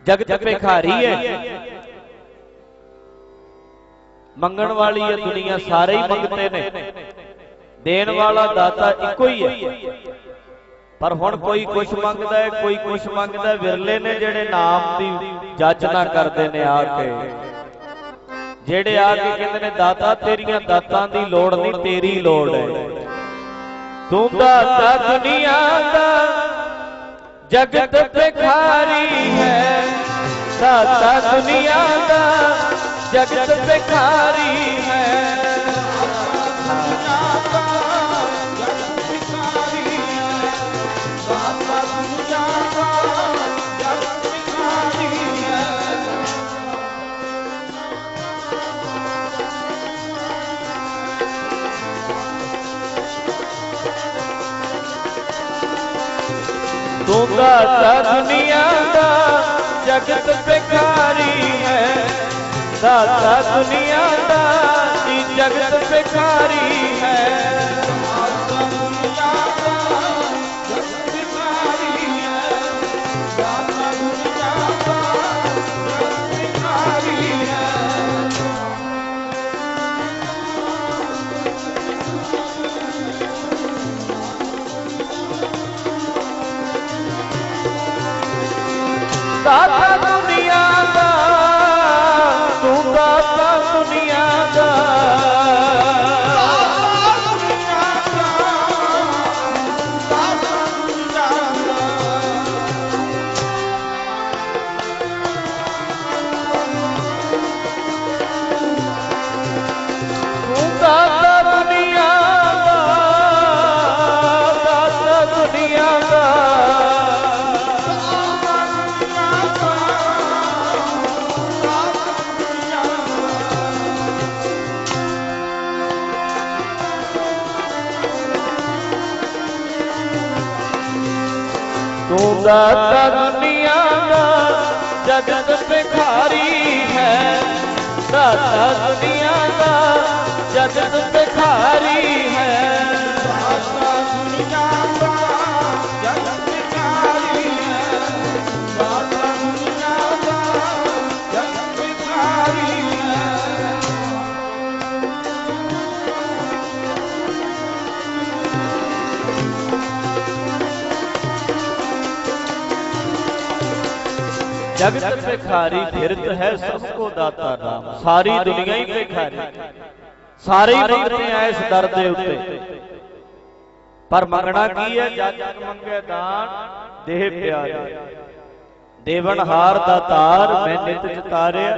ਜਗਤ ਭਿਖਾਰੀ ਹੈ, ਮੰਗਣ ਵਾਲੀ ਹੈ ਦੁਨੀਆ, ਸਾਰੇ ਹੀ ਮੰਗਤੇ ਨੇ, ਦੇਣ ਵਾਲਾ ਦਾਤਾ ਇੱਕੋ ਹੀ ਹੈ। ਪਰ ਹੁਣ ਕੋਈ ਕੁਛ ਮੰਗਦਾ ਹੈ, ਕੋਈ ਕੁਛ ਮੰਗਦਾ। ਵਿਰਲੇ ਨੇ ਜਿਹੜੇ ਨਾਮ ਦੀ ਜਾਚਨਾ ਕਰਦੇ ਨੇ ਆ ਕੇ, ਜਿਹੜੇ ਆ ਕੇ ਕਹਿੰਦੇ ਨੇ ਦਾਤਾ ਤੇਰੀਆਂ ਦਾਤਾਂ ਦੀ ਲੋੜ ਨਹੀਂ, ਤੇਰੀ ਲੋੜ ਹੈ। ਤੂੰ ਦਾਤਾ ਦੁਨੀਆ ਦਾ, ਜਗਤ ਭਿਖਾਰੀ ਹੈ, ਦਾਤਾ ਦੁਨੀਆ ਦਾ, ਜਗਤ ਭਿਖਾਰੀ ਹੈ। ਤੂੰ ਦਾਤਾ ਦੁਨੀਆ ਦਾ, ਜਗਤ ਭਿਖਾਰੀ ਹੈ, ਦਾਤਾ ਦੁਨੀਆ ਦਾ ਜੀ ਜਗਤ ਭਿਖਾਰੀ ਹੈ। ਦਾਤਾ ਦੁਨੀਆ ਦਾ, ਤੂੰ ਦਾਤਾ ਦੁਨੀਆ ਦਾ, तू दाता दुनिया का जगत भिखारी है, दाता दुनिया का जगत भिखारी है, दाता दुनिया का जगत भिखारी है, दाता दुनिया का जगत भिखारी है। जगत भिखारी फिरत है सबको दाता राम। सारी दुनिया ही भिखारी, सारे ही मंगते हैं इस दर दे उत्ते, पर मंगना की है? जग मंगे दान देह प्यारे, देवनहार दातार मैं नित चितारिया,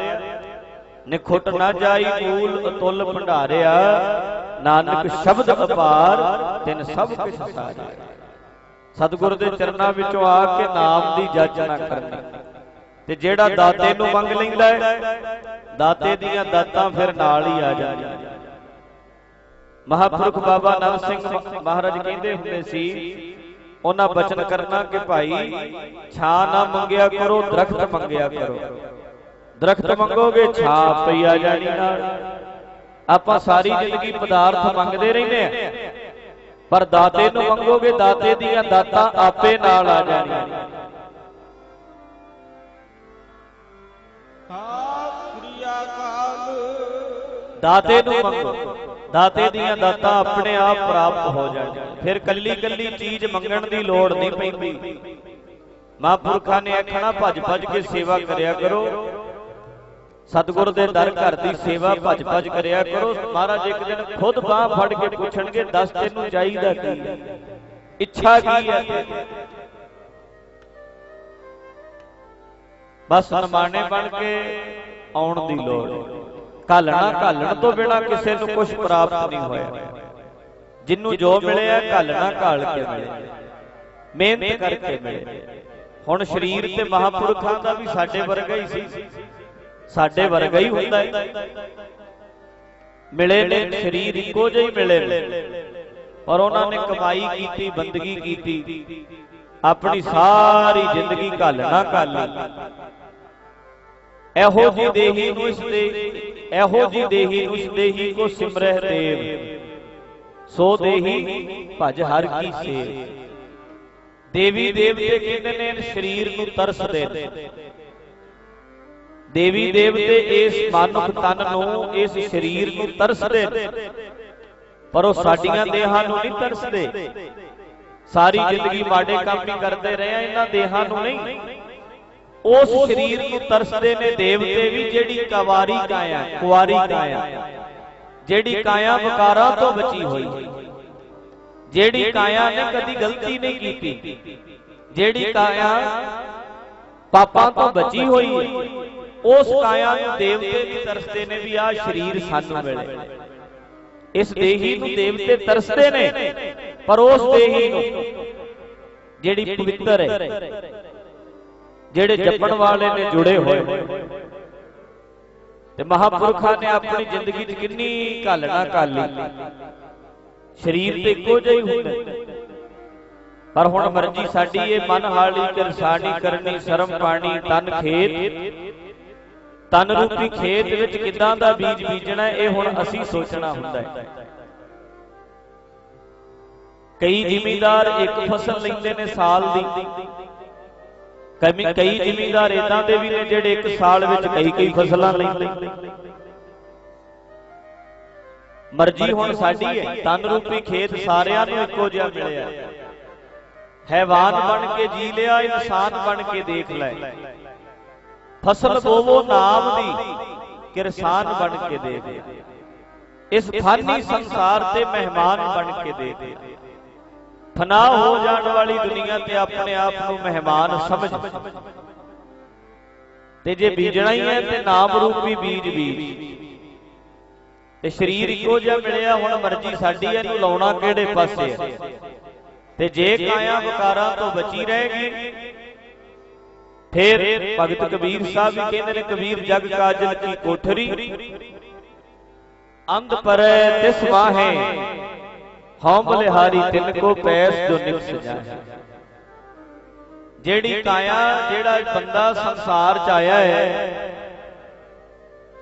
निखुट ना जाई मूल अतुल भंडारिया, नानक शब्द अपार तिन सब किछ सारिया। सतगुर दे चरना विचों आके नाम दी जाचना करनी, ते जेड़ा दाते नूं मंग लैंदा है दाते दीआं दातां फिर नाल ही आ जांदियां। महापुरख बाबा नव सिंह महाराज कहंदे हुंदे सी, उन्हां बचन करना कि भाई छां ना मंगिया करो, दरख्त मंगिया करो। दरख्त मंगोगे छां पई आ जानी नाल। आपां सारी जिंदगी पदार्थ मंगदे रहिंदे आ, पर दाते नूं मंगोगे दाते दीआं दातां आपे नाल आ जाणीआं। दाते नूं मंगो, दाते दीआं दातां अपने आप प्राप्त हो जाणीआं। फिर कल्ली कल्ली चीज मंगण दी लोड़ नहीं पैंदी। महापुरखां ने आखना भज भज के सेवा करिया करो, सतगुर दे दर घर दी सेवा भज भज करिया करो। महाराज एक दिन खुद बांह फड़ के पुछणगे, दस तैनूं चाहीदा की है, इच्छा की है? बस नमाने बन के आउण दी लोड़। घालना घालण तो बिना किसी नूं कुछ प्राप्त नहीं होया। जिन्नू जो मिले घालना घाल के मिले, मेहनत करके मिले। हुण शरीर ते महापुरखां दा भी साडे वर्गा ही सी, साडे वर्गा ही हुंदा है। मिले ने शरीर इक्को जिहा ही मिले, पर उन्हां ने कमाई कीती, बंदगी कीती, अपनी सारी जिंदगी घालना घाली। एहो जी देही नूं इस दे, एहो जी देही नूं इस देही को सिमरह देव, सो देही भज हर की सेव। देवी देवते कहंदे ने शरीर नूं तरसदे ने। देवी देवते इस मानुख तन नूं, इस शरीर नूं तरसदे ने, पर वो साडियां देहां नूं नहीं तरसदे। सारी जिंदगी माड़े काम ही करते रहे, इन्हां देहां नूं नहीं। उस शरीर नूं तरसदे ने देवते भी, जेड़ी कुवारी काया, कुवारी काया, जेड़ी काया विकारां तो बची हुई, जेड़ी काया ने कदी गलती नहीं कीती, जेड़ी काया पापां तो बची हुई, उस काया नूं देवते भी तरसदे ने भी आ शरीर सानूं मिले। इस देही नूं देवते तरसदे ने, पर उस देही नूं जेड़ी पवित्र है, जेड़े जपण वाले ने जुड़े होए। ते महापुरखां ने अपनी जिंदगी च किन्नी घालना घाली। शरीर ते इक्को जिहा ही हुंदा, पर हुण मर्जी साडी ये मन हाली किरसानी करनी, शर्म पानी तन खेत, तन रूपी खेत विच किदां दा बीज बीजना, ये हुण असीं सोचना हुंदा है। कई जिमीदार एक फसल लैंदे ने साल दी, कई जिमीदार इदां दे भी ने जेड़े एक साल विच कई फसलां लैंदे। मर्जी हुण साडी है, तन रूपी खेत सारिआं नूं इक्को जिहा मिलिआ। हैवान बन के जी लिया, इंसान बन के देख लै। फसल बोवो नाम दी, किरसान बन के देख। इस फानी संसार ते मेहमान बन के देख। फना हो जाने वाली दुनिया ते अपने आप को मेहमान समझ, ते जे बीजना ही है ते नाम रूपी बीज बीज। ते शरीर इक्को जिहा मिलिआ, हुण मर्जी साडी है इहनूं लाउणा किहड़े पासे है। ते जे काया विकारां तो बची रहेगी, फिर भगत कबीर साहब भी कहंदे ने, कबीर जग काजल की कोठरी, अंध परै तिस माहे, हौं बलिहारी तिनको पैस जो निकस जाए। ਜਿਹੜੀ ਕਾਇਆ ਜਿਹੜਾ ਬੰਦਾ ਸੰਸਾਰ ਚ ਆਇਆ ਹੈ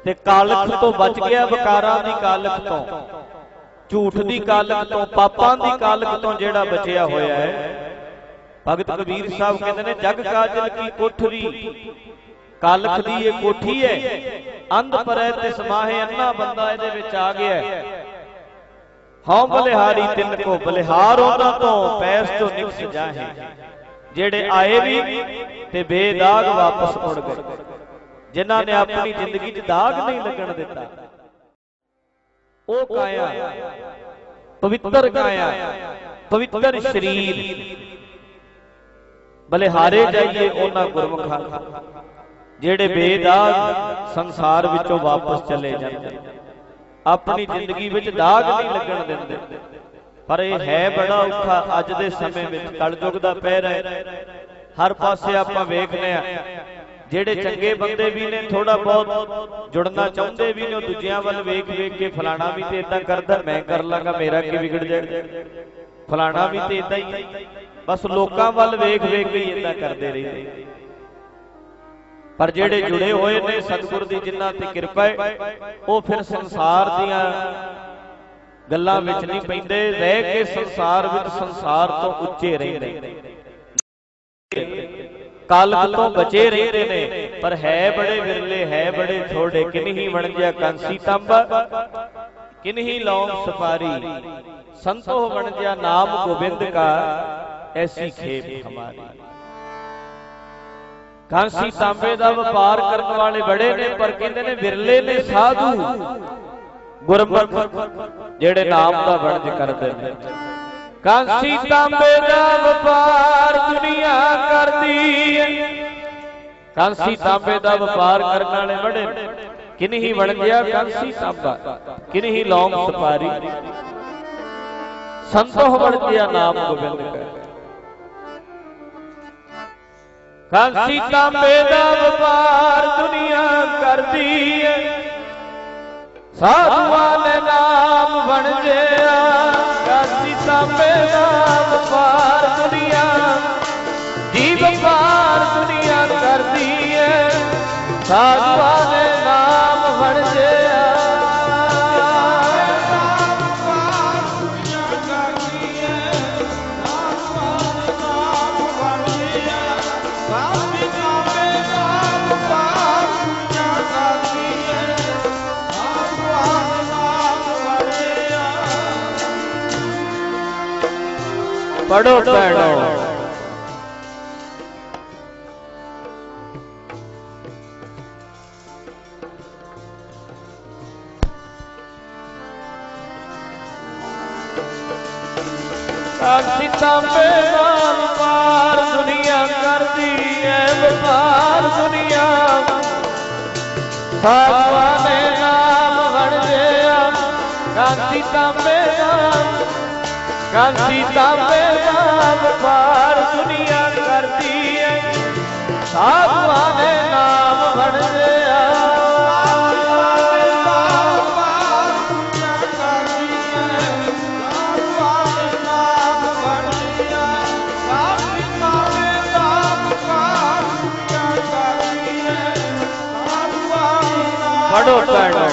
ਤੇ ਕਾਲਖ ਤੋਂ ਬਚ ਗਿਆ, ਵਿਕਾਰਾਂ ਦੀ ਕਾਲਖ ਤੋਂ, ਝੂਠ ਦੀ ਕਾਲਖ ਤੋਂ, ਪਾਪਾਂ ਦੀ ਕਾਲਖ ਤੋਂ ਜਿਹੜਾ ਬਚਿਆ ਹੋਇਆ ਹੈ। ਭਗਤ ਕਬੀਰ ਸਾਹਿਬ ਕਹਿੰਦੇ ਨੇ ਜਗ ਕਾਜਲ ਕੀ ਕੋਠਰੀ, ਕਾਲਖ ਦੀ ਇਹ ਕੋਠੀ ਹੈ, ਅੰਧ ਪਰੈ ਤੇ ਸਮਾਹੇ, ਅੰਨਾ ਬੰਦਾ ਇਹਦੇ ਵਿੱਚ ਆ ਗਿਆ। ਹਉ ਬਲਿਹਾਰੀ ਤਿੰਨ ਕੋ, ਬਲਿਹਾਰ ਉਹਨਾਂ ਤੋਂ ਪੈਸ ਚੋਂ ਨਿਕਸ ਜਾਹੇ, ਜਿਹੜੇ ਆਏ ਵੀ ਤੇ ਬੇਦਾਗ ਵਾਪਸ ਮੁੜ ਗਏ, ਜਿਨ੍ਹਾਂ ਨੇ ਆਪਣੀ ਜ਼ਿੰਦਗੀ 'ਚ ਦਾਗ ਨਹੀਂ ਲੱਗਣ ਦਿੱਤਾ। ਉਹ ਕਾਇਆ ਪਵਿੱਤਰ ਕਾਇਆ, ਪਵਿੱਤਰ ਸਰੀਰ, ਬਲਿਹਾਰੇ ਜਾਈਏ ਉਹਨਾਂ ਗੁਰਮੁਖਾਂ ਜਿਹੜੇ ਬੇਦਾਗ ਸੰਸਾਰ ਵਿੱਚੋਂ ਵਾਪਸ ਚਲੇ ਜਾਂਦੇ, ਆਪਣੀ ਜ਼ਿੰਦਗੀ ਵਿੱਚ ਦਾਗ ਨਹੀਂ ਲੱਗਣ ਦਿੰਦੇ। ਪਰ ਇਹ ਹੈ ਬੜਾ ਔਖਾ ਅੱਜ ਦੇ ਸਮੇਂ ਵਿੱਚ, ਕਲਯੁਗ ਦਾ ਪਹਿਰ ਹੈ। ਹਰ ਪਾਸੇ ਆਪਾਂ ਵੇਖਦੇ ਆ ਜਿਹੜੇ ਚੰਗੇ ਬੰਦੇ ਵੀ ਨੇ, ਥੋੜਾ ਬਹੁਤ ਜੁੜਨਾ ਚਾਹੁੰਦੇ ਵੀ ਨੇ, ਉਹ ਦੂਜਿਆਂ ਵੱਲ ਵੇਖ ਵੇਖ ਕੇ ਫਲਾਣਾ ਵੀ ਤੇ ਇਦਾਂ ਕਰਦਾ, ਮੈਂ ਕਰ ਲਾਂਗਾ, ਮੇਰਾ ਕੀ ਵਿਗੜ ਜਾਏ, ਫਲਾਣਾ ਵੀ ਤੇ ਇਦਾਂ ਹੀ, ਬਸ ਲੋਕਾਂ ਵੱਲ ਵੇਖ ਵੇਖ ਕੇ ਹੀ ਇਦਾਂ ਕਰਦੇ ਰਹਿੰਦੇ। ਪਰ ਜਿਹੜੇ ਜੁੜੇ ਹੋਏ ਨੇ ਸਤਿਗੁਰ ਦੀ ਜਿਨ੍ਹਾਂ ਤੇ ਕਿਰਪਾ ਹੈ, ਉਹ ਫਿਰ ਸੰਸਾਰ ਦੀਆਂ ਗੱਲਾਂ ਵਿੱਚ ਨਹੀਂ ਪੈਂਦੇ, ਰਹਿ ਕੇ ਸੰਸਾਰ ਵਿੱਚ ਸੰਸਾਰ ਤੋਂ ਉੱਚੇ ਰਹਿੰਦੇ, ਕਾਲਖ ਤੋਂ ਬਚੇ ਰਹਿੰਦੇ ਨੇ। ਪਰ ਹੈ ਬੜੇ ਵਿਰਲੇ, ਹੈ ਬੜੇ ਥੋੜੇ, ਕਿਨਹੀ ਵਣਜਿਆ ਕਾਂਸੀ ਤਾਂਬਾ, ਕਿਨਹੀ ਲੌਂਗ ਸੁਪਾਰੀ, ਸੰਤੋ ਵਣਜਿਆ ਨਾਮ ਗੋਬਿੰਦ ਕਾ, ਐਸੀ ਖੇਪ ਹਮਾਰੀ। ਕਾਂਸੀ ਤਾਂਬੇ ਦਾ ਵਪਾਰ ਕਰਨ ਵਾਲੇ ਬੜੇ ਨੇ, ਪਰ ਕਹਿੰਦੇ ਨੇ ਵਿਰਲੇ ਨੇ ਸਾਧੂ ਗੁਰਮੁਖ ਜਿਹੜੇ ਨਾਮ ਦਾ ਵਣਜ ਕਰਦੇ ਨੇ। ਕਾਂਸੀ ਤਾਂਬੇ ਦਾ ਵਪਾਰ ਦੁਨੀਆ ਕਰਦੀ ਹੈ, ਕਾਂਸੀ ਤਾਂਬੇ ਦਾ ਵਪਾਰ ਕਰਨ ਵਾਲੇ ਬੜੇ, ਕਿਨਹੀ ਵਣਜਿਆ ਕਾਂਸੀ ਤਾਂਬਾ, ਕਿਨਹੀ ਲੌਂਗ ਸੁਪਾਰੀ, ਸੰਤੋ ਵਣਜਿਆ ਨਾਮ ਗੋਬਿੰਦ ਕਾ। ਕਾਂਸੀ ਤਾਂਬੇ ਦਾ ਵਪਾਰ ਦੁਨੀਆ ਕਰਦੀ ਹੈ, ਸਾਧੂਆਂ ਨੇ ਨਾਮ ਵਣਜਿਆ। ਕਾਂਸੀ ਤਾਂਬੇ ਦਾ ਵਪਾਰ ਦੁਨੀਆ, ਜੀ ਵਪਾਰ ਦੁਨੀਆ ਕਰਦੀ ਹੈ, ਸਾਧੂਆਂ ਨੇ ਨਾਮ ਵਣਜਿਆ। पढ़ो पढ़ो कांसी तांबे दा वपार दुनिया करदी है, वपार दुनिया साधुआं ने नाम वणजिया। कांसी तांबे दा, कांसी तांबे दा वपार दुनिया करदी है, साधुआं ने नाम वणजिया। पढ़ो पढ़ो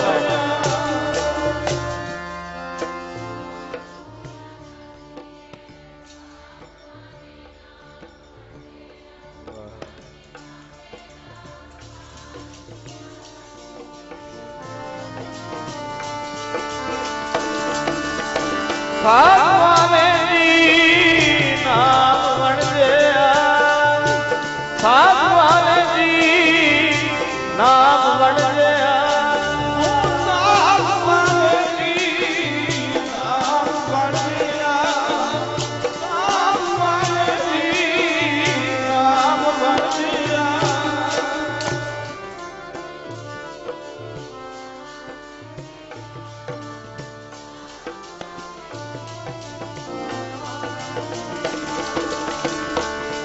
साधुआं ने जी नाम वणजिया, साधुआं ने जी नाम वणजिया।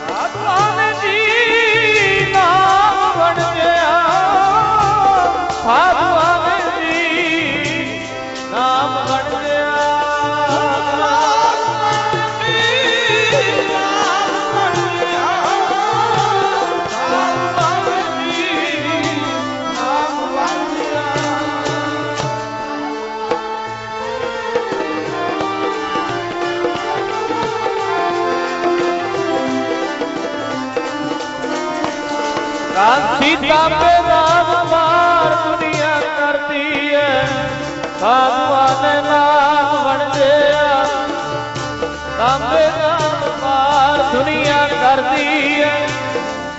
साधुआं ਕਾਂਸੀ ਤਾਂਬੇ ਦਾ ਵਪਾਰ ਦੁਨੀਆ ਕਰਦੀ ਹੈ, ਸਾਧੂਆਂ ਨੇ ਨਾਮ ਵੰਡਿਆ। ਤਾਂਬੇ ਦਾ ਵਪਾਰ ਦੁਨੀਆ ਕਰਦੀ ਹੈ,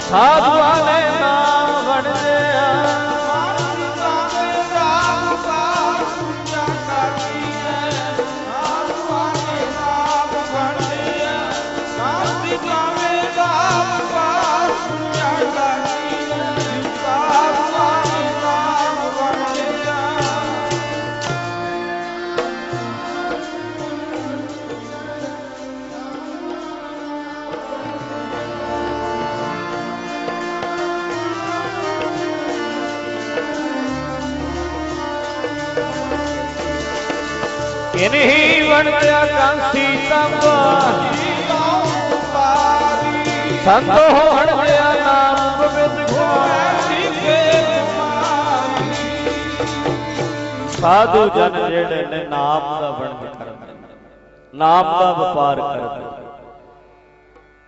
ਸਾਧੂਆਂ ਨੇ ਨਾਮ ਵੰਡਿਆ। इन्हीं वंडिया कांसी तांबा, संत वंडिया नाम पवित्र साधु जन जेड़े ने नाम का वंड करते, नाम का व्यापार करते।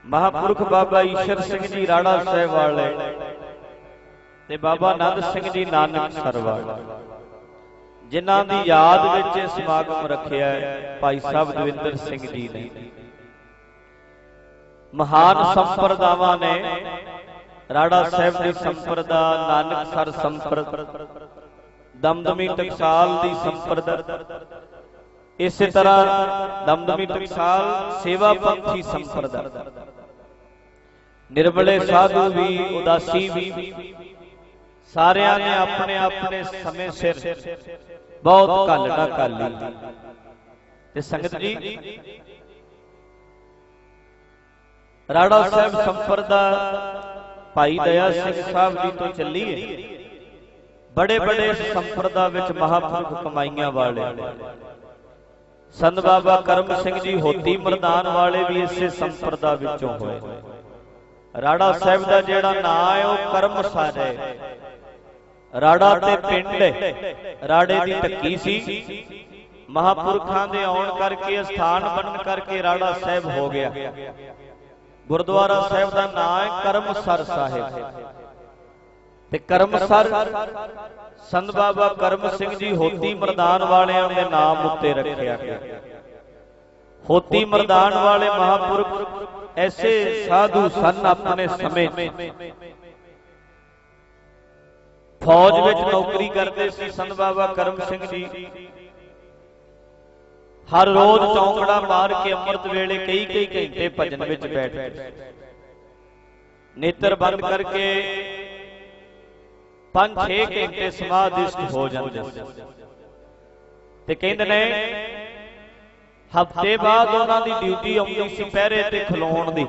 महापुरुख बाबा ईश्वर सिंह जी राड़ा साहिब वाले ते बाबा नंद सिंह जी नानक सर वाले, जिन्हां दी याद विच समागम रखिया है भाई साहब दविंदर सिंह जी ने। महान संप्रदावां ने राड़ा साहिब दी संप्रदा, नानक सर संप्रदा, दमदमी टकसाल दी संप्रदा, इस तरह दमदमी टकसाल सेवा पंथी संप्रदा, निर्मले साधु भी, उदासी भी, सारियां ने अपने अपने समय सिर बहुत घालना कर ली। ते संगत जी राड़ा साहिब संप्रदा भाई दया सिंह साहब जी तो चली है। बड़े बड़े संप्रदा विच महापुरुष कमाइयां वाले संत बाबा करम सिंह जी होती मरदान वाले भी इसे संप्रदा विचों होए। राड़ा साहिब दा जेड़ा नाम है वह करमसर है। राड़ा ते पिंड राड़े दी ढक्की सी, महापुरखां दे आउण करके स्थान बनन करके राड़ा साहिब हो गया। गुरुद्वारा साहिब दा नाम है करमसर साहिब ते करमसर संत बाबा करम सिंह जी होती मरदान वालियां दे नाम उत्ते रखिया गया। होती मरदान वाले महापुरुष ऐसे साधु सन अपने समय फौज विच नौकरी करते सी। संत बाबा करम सिंह जी हर रोज चौंकड़ा मार के अमृत वेले कई कई घंटे भजन विच बैठते, नेत्र बंद करके 5-6 घंटे समाधिस्थ हो जाते ते कहंदे ने हफ्ते बाद उन्हां दी ड्यूटी आउंदी सी पहरे ते खलोण दी।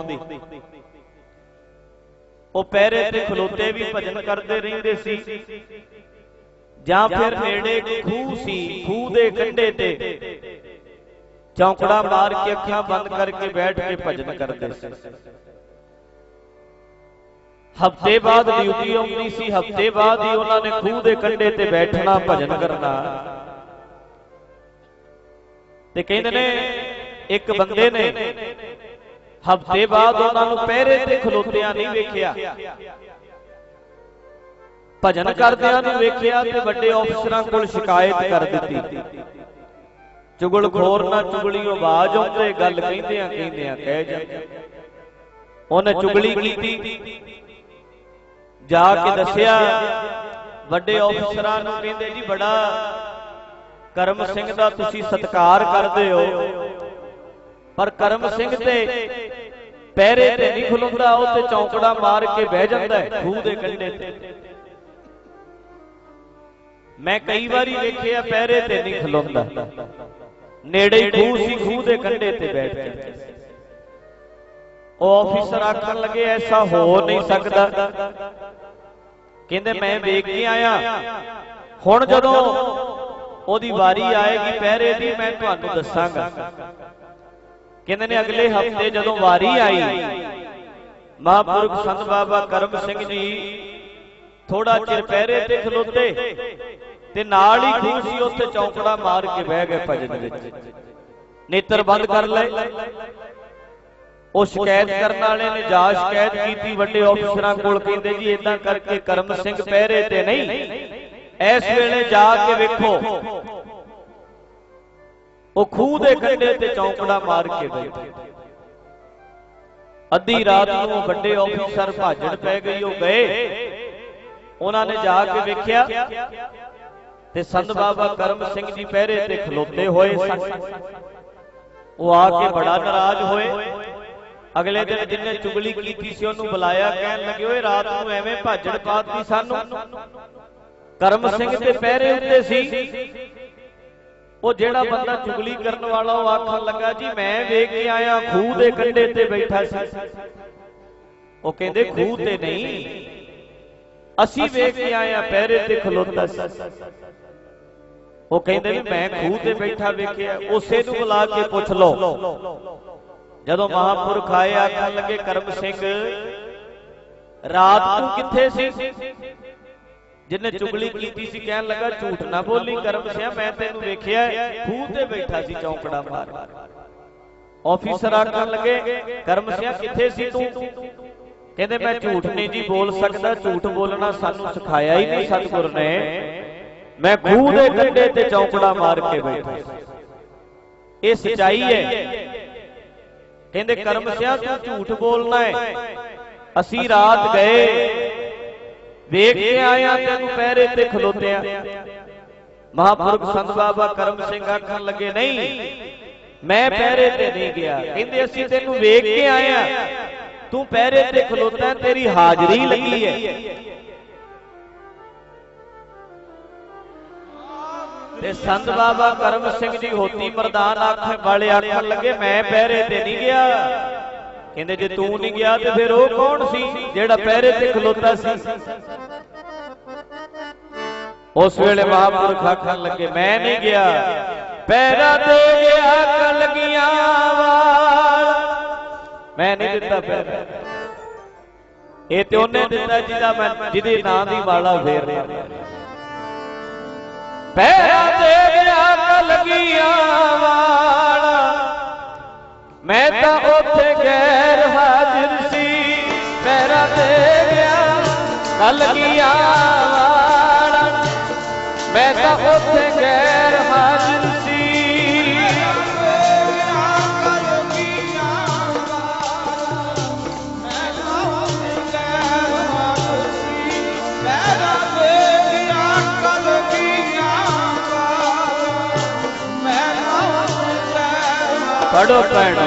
वो पहरे ते खलोते भी भजन करते रहिंदे सी, जां फिर नेड़े खूह सी, खूह दे कंढे ते चौंकड़ा मार के अखां बंद करके बैठ के भजन करते सी। हफ्ते बाद ड्यूटी आउंदी सी, हफ्ते बाद ही उन्होंने खूह दे कंढे ते बैठना भजन करना। ते कहंदे ने एक बंदे ने हफ्ते बाद उन्होंने पहरे ते खलोतियां नहीं वेखिया, भजन करदियां नहीं वेखिया ते वड्डे अफसरां कोल शिकायत कर दित्ती। चुगलखोर ना चुगली आवाज आउंदे गल कहिंदियां कहिंदियां कह जांदे। उन्हें चुगली कीती, जाके दसिया वड्डे अफसरां नूं, कहंदे जी बड़ा करम सिंह दा तुसीं सत्कार करदे हो, पर करम सिंह ते पहरे ते नहीं खलोंदा, ਉਹ ਤੇ ਚੌਂਕੜਾ मार के बह जाता है खूह दे कंढे ते। मैं कई बारी वेखिया पहरे ते नहीं खलोंदा, नेड़े खूह सी, खूह दे कंढे ते बैठ जाता। ਉਹ ऑफिसर आखण लगे ऐसा हो नहीं सकता। कहंदे मैं वेख के आया, हुण जदों ओदी वारी आएगी पहरे दी मैं तुहानूं दसांगा। कहंदे ने अगले हफ्ते जदों वारी आई, महापुरुष संत बाबा करम सिंह जी थोड़ा चिर पहरे ते खलोते ते नाल ही खूह सी, उत्थे चौंकड़ा मार के बह गए भजन विच, नेत्र बंद कर लए। ਉਹ ਸ਼ਿਕਾਇਤ ਕਰਨ ਵਾਲੇ ਨੇ ਜਾ ਸ਼ਿਕਾਇਤ ਕੀਤੀ ਵੱਡੇ ਅਫਸਰਾਂ ਕੋਲ, ਕਹਿੰਦੇ ਜੀ ਇਦਾਂ ਕਰਕੇ ਕਰਮ ਸਿੰਘ ਪਹਿਰੇ ਤੇ ਨਹੀਂ, ਇਸ ਵੇਲੇ ਜਾ ਕੇ ਵੇਖੋ ਉਹ ਖੂਹ ਦੇ ਕੰਢੇ ਤੇ ਚੌਂਕੜਾ ਮਾਰ ਕੇ ਬੈਠੇ। ਅੱਧੀ ਰਾਤ ਨੂੰ ਵੱਡੇ ਅਫਸਰ ਭਾਜਣ ਪੈ ਗਈ, ਉਹ ਗਏ, ਉਹਨਾਂ ਨੇ ਜਾ ਕੇ ਵੇਖਿਆ ਤੇ ਸੰਤ ਬਾਬਾ ਕਰਮ ਸਿੰਘ ਜੀ ਪਹਿਰੇ ਤੇ ਖਲੋਤੇ ਹੋਏ ਸਨ। ਉਹ ਆ ਕੇ ਬੜਾ ਨਾਰਾਜ਼ ਹੋਏ। ਅਗਲੇ ਦਿਨ ਜਿੰਨੇ ਚੁਗਲੀ ਕੀਤੀ ਸੀ ਉਹਨੂੰ ਬੁਲਾਇਆ, ਕਹਿਣ ਲੱਗੇ ਓਏ ਰਾਤ ਨੂੰ ਐਵੇਂ ਭਾਜੜ ਪਾਤੀ ਸਾਨੂੰ, ਕਰਮ ਸਿੰਘ ਦੇ ਪਹਿਰੇ ਉੱਤੇ ਸੀ। ਉਹ ਜਿਹੜਾ ਬੰਦਾ ਚੁਗਲੀ ਕਰਨ ਵਾਲਾ ਉਹ ਆਖਣ ਲੱਗਾ ਜੀ ਮੈਂ ਵੇਖ ਕੇ ਆਇਆ ਖੂਹ ਦੇ ਕੰਢੇ ਤੇ ਬੈਠਾ ਸੀ। ਉਹ ਕਹਿੰਦੇ ਖੂਹ ਤੇ ਨਹੀਂ, ਅਸੀਂ ਵੇਖ ਕੇ ਆਇਆ ਪਹਿਰੇ ਤੇ ਖਲੋਤਾ ਸੀ। ਉਹ ਕਹਿੰਦੇ ਵੀ ਮੈਂ ਖੂਹ ਤੇ ਬੈਠਾ ਵੇਖਿਆ। ਉਸੇ ਨੂੰ ਬੁਲਾ ਕੇ ਪੁੱਛ ਲਓ। ਜਦੋਂ ਮਹਾਂਪੁਰਖ ਆਏ ਆਖਣ ਲੱਗੇ ਕਰਮ ਸਿੰਘ ਰਾਤ ਨੂੰ ਕਿੱਥੇ ਸੀ? ਜਿੰਨੇ ਚੁਗਲੀ ਕੀਤੀ ਸੀ ਕਹਿਣ ਲੱਗਾ ਝੂਠ ਨਾ ਬੋਲੀ ਕਰਮ ਸਿਆ, ਮੈਂ ਤੈਨੂੰ ਵੇਖਿਆ ਖੂਹ ਤੇ ਬੈਠਾ ਸੀ ਚੌਂਕੜਾ ਮਾਰ। ਆਫੀਸਰ ਆਖਣ ਲੱਗੇ ਕਰਮ ਸਿਆ ਕਿੱਥੇ ਸੀ ਤੂੰ? ਕਹਿੰਦੇ ਮੈਂ ਝੂਠ ਨਹੀਂ ਜੀ ਬੋਲ ਸਕਦਾ, ਝੂਠ ਬੋਲਣਾ ਸਾਨੂੰ ਸਿਖਾਇਆ ਹੀ ਨਹੀਂ ਸਤਿਗੁਰ ਨੇ, ਮੈਂ ਖੂਹ ਦੇ ਕੰਢੇ ਤੇ ਚੌਂਕੜਾ ਮਾਰ ਕੇ ਬੈਠਾ। ਇਹ ਸਚਾਈ ਹੈ। ਕਹਿੰਦੇ ਕਰਮ ਸਿਆ ਤੂੰ ਝੂਠ ਬੋਲਣਾ ਹੈ, ਅਸੀਂ ਰਾਤ ਗਏ ਵੇਖ ਕੇ ਆਇਆ ਤੈਨੂੰ ਪਹਿਰੇ ਤੇ ਖਲੋਤਿਆ। ਮਹਾਂਪੁਰਖ ਸੰਤ ਬਾਬਾ ਕਰਮ ਸਿੰਘ ਆਖਣ ਲੱਗੇ ਨਹੀਂ ਮੈਂ ਪਹਿਰੇ ਤੇ ਨਹੀਂ ਗਿਆ। ਕਹਿੰਦੇ ਅਸੀਂ ਤੈਨੂੰ ਵੇਖ ਕੇ ਆਇਆ, ਤੂੰ ਪਹਿਰੇ ਤੇ ਖਲੋਤਾ, ਤੇਰੀ ਹਾਜ਼ਰੀ ਲੱਗੀ ਹੈ। ਤੇ ਸੰਤ ਬਾਬਾ ਕਰਮ ਸਿੰਘ ਜੀ ਹੋਤੀ ਮਰਦਾਨ ਆਖਣ ਵਾਲੇ ਆਖਣ ਲੱਗੇ ਮੈਂ ਪਹਿਰੇ ਤੇ ਨਹੀਂ ਗਿਆ। ਕਹਿੰਦੇ ਜੇ ਤੂੰ ਨਹੀਂ ਗਿਆ ਤੇ ਫਿਰ ਉਹ ਕੌਣ ਸੀ ਜਿਹੜਾ ਪਹਿਰੇ ਤੇ ਖਲੋਤਾ ਸੀ? ਉਸ ਵੇਲੇ ਮਹਾਂਪੁਰਖ ਆਖਣ ਲੱਗੇ ਮੈਂ ਨਹੀਂ ਗਿਆ, ਪਹਿਰਾ ਦੇ ਗਿਆ ਕਲਗੀਆਂ ਵਾਲ, ਮੈਂ ਨਹੀਂ ਦਿੱਤਾ ਪਹਿਰਾ, ਇਹ ਤੇ ਉਹਨੇ ਦਿੱਤਾ ਜਿਹਦੇ ਨਾਂ ਦੀ ਵਾਲਾ ਫੇਰ ਰਿਹਾ। ਪਹਿਰਾ ਦੇ ਗਿਆ ਕਲਗੀਆਂ ਵਾਲ, ਮੈਂ ਤਾਂ ਉੱਥੇ ਗੈਰ ਹਾਜ਼ਰ ਸੀ। ਪਹਿਰਾ ਦੇ ਗਿਆ ਕਲਗੀਆਂ ਵਾਲ, ਮੈਂ ਤਾਂ ਉੱਥੇ ਗੈਰ ਹਾਜ਼ਰ ਸੀ। ਪੜੋ ਪੈਣੋ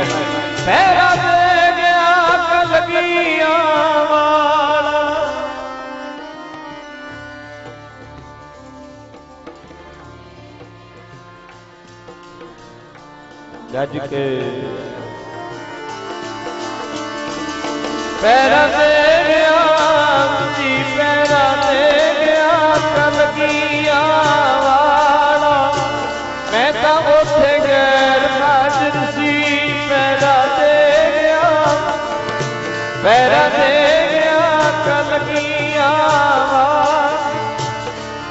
ਪਹਿਰਾ ਦੇ ਗਿਆ ਕਲਗੀਆਂ ਵਾਲਾ। ਗੱਜ ਕੇ ਪਹਿਰਾ ਦੇ ਗਿਆ ਜੀ, ਪਹਿਰਾ ਦੇ ਗਿਆ ਕਲਗੀਆਂ ਵਾਲਾ, ਮੈਂ ਤਾਂ ਉੱਥੇ ਗੈਰ ਹਾਜ਼ਰ ਸੀ। ਪਹਿਰਾ ਦੇ ਗਿਆ, ਪਹਿਰਾ ਦੇ ਗਿਆ ਕਲਗੀਆਂ ਵਾਲਾ,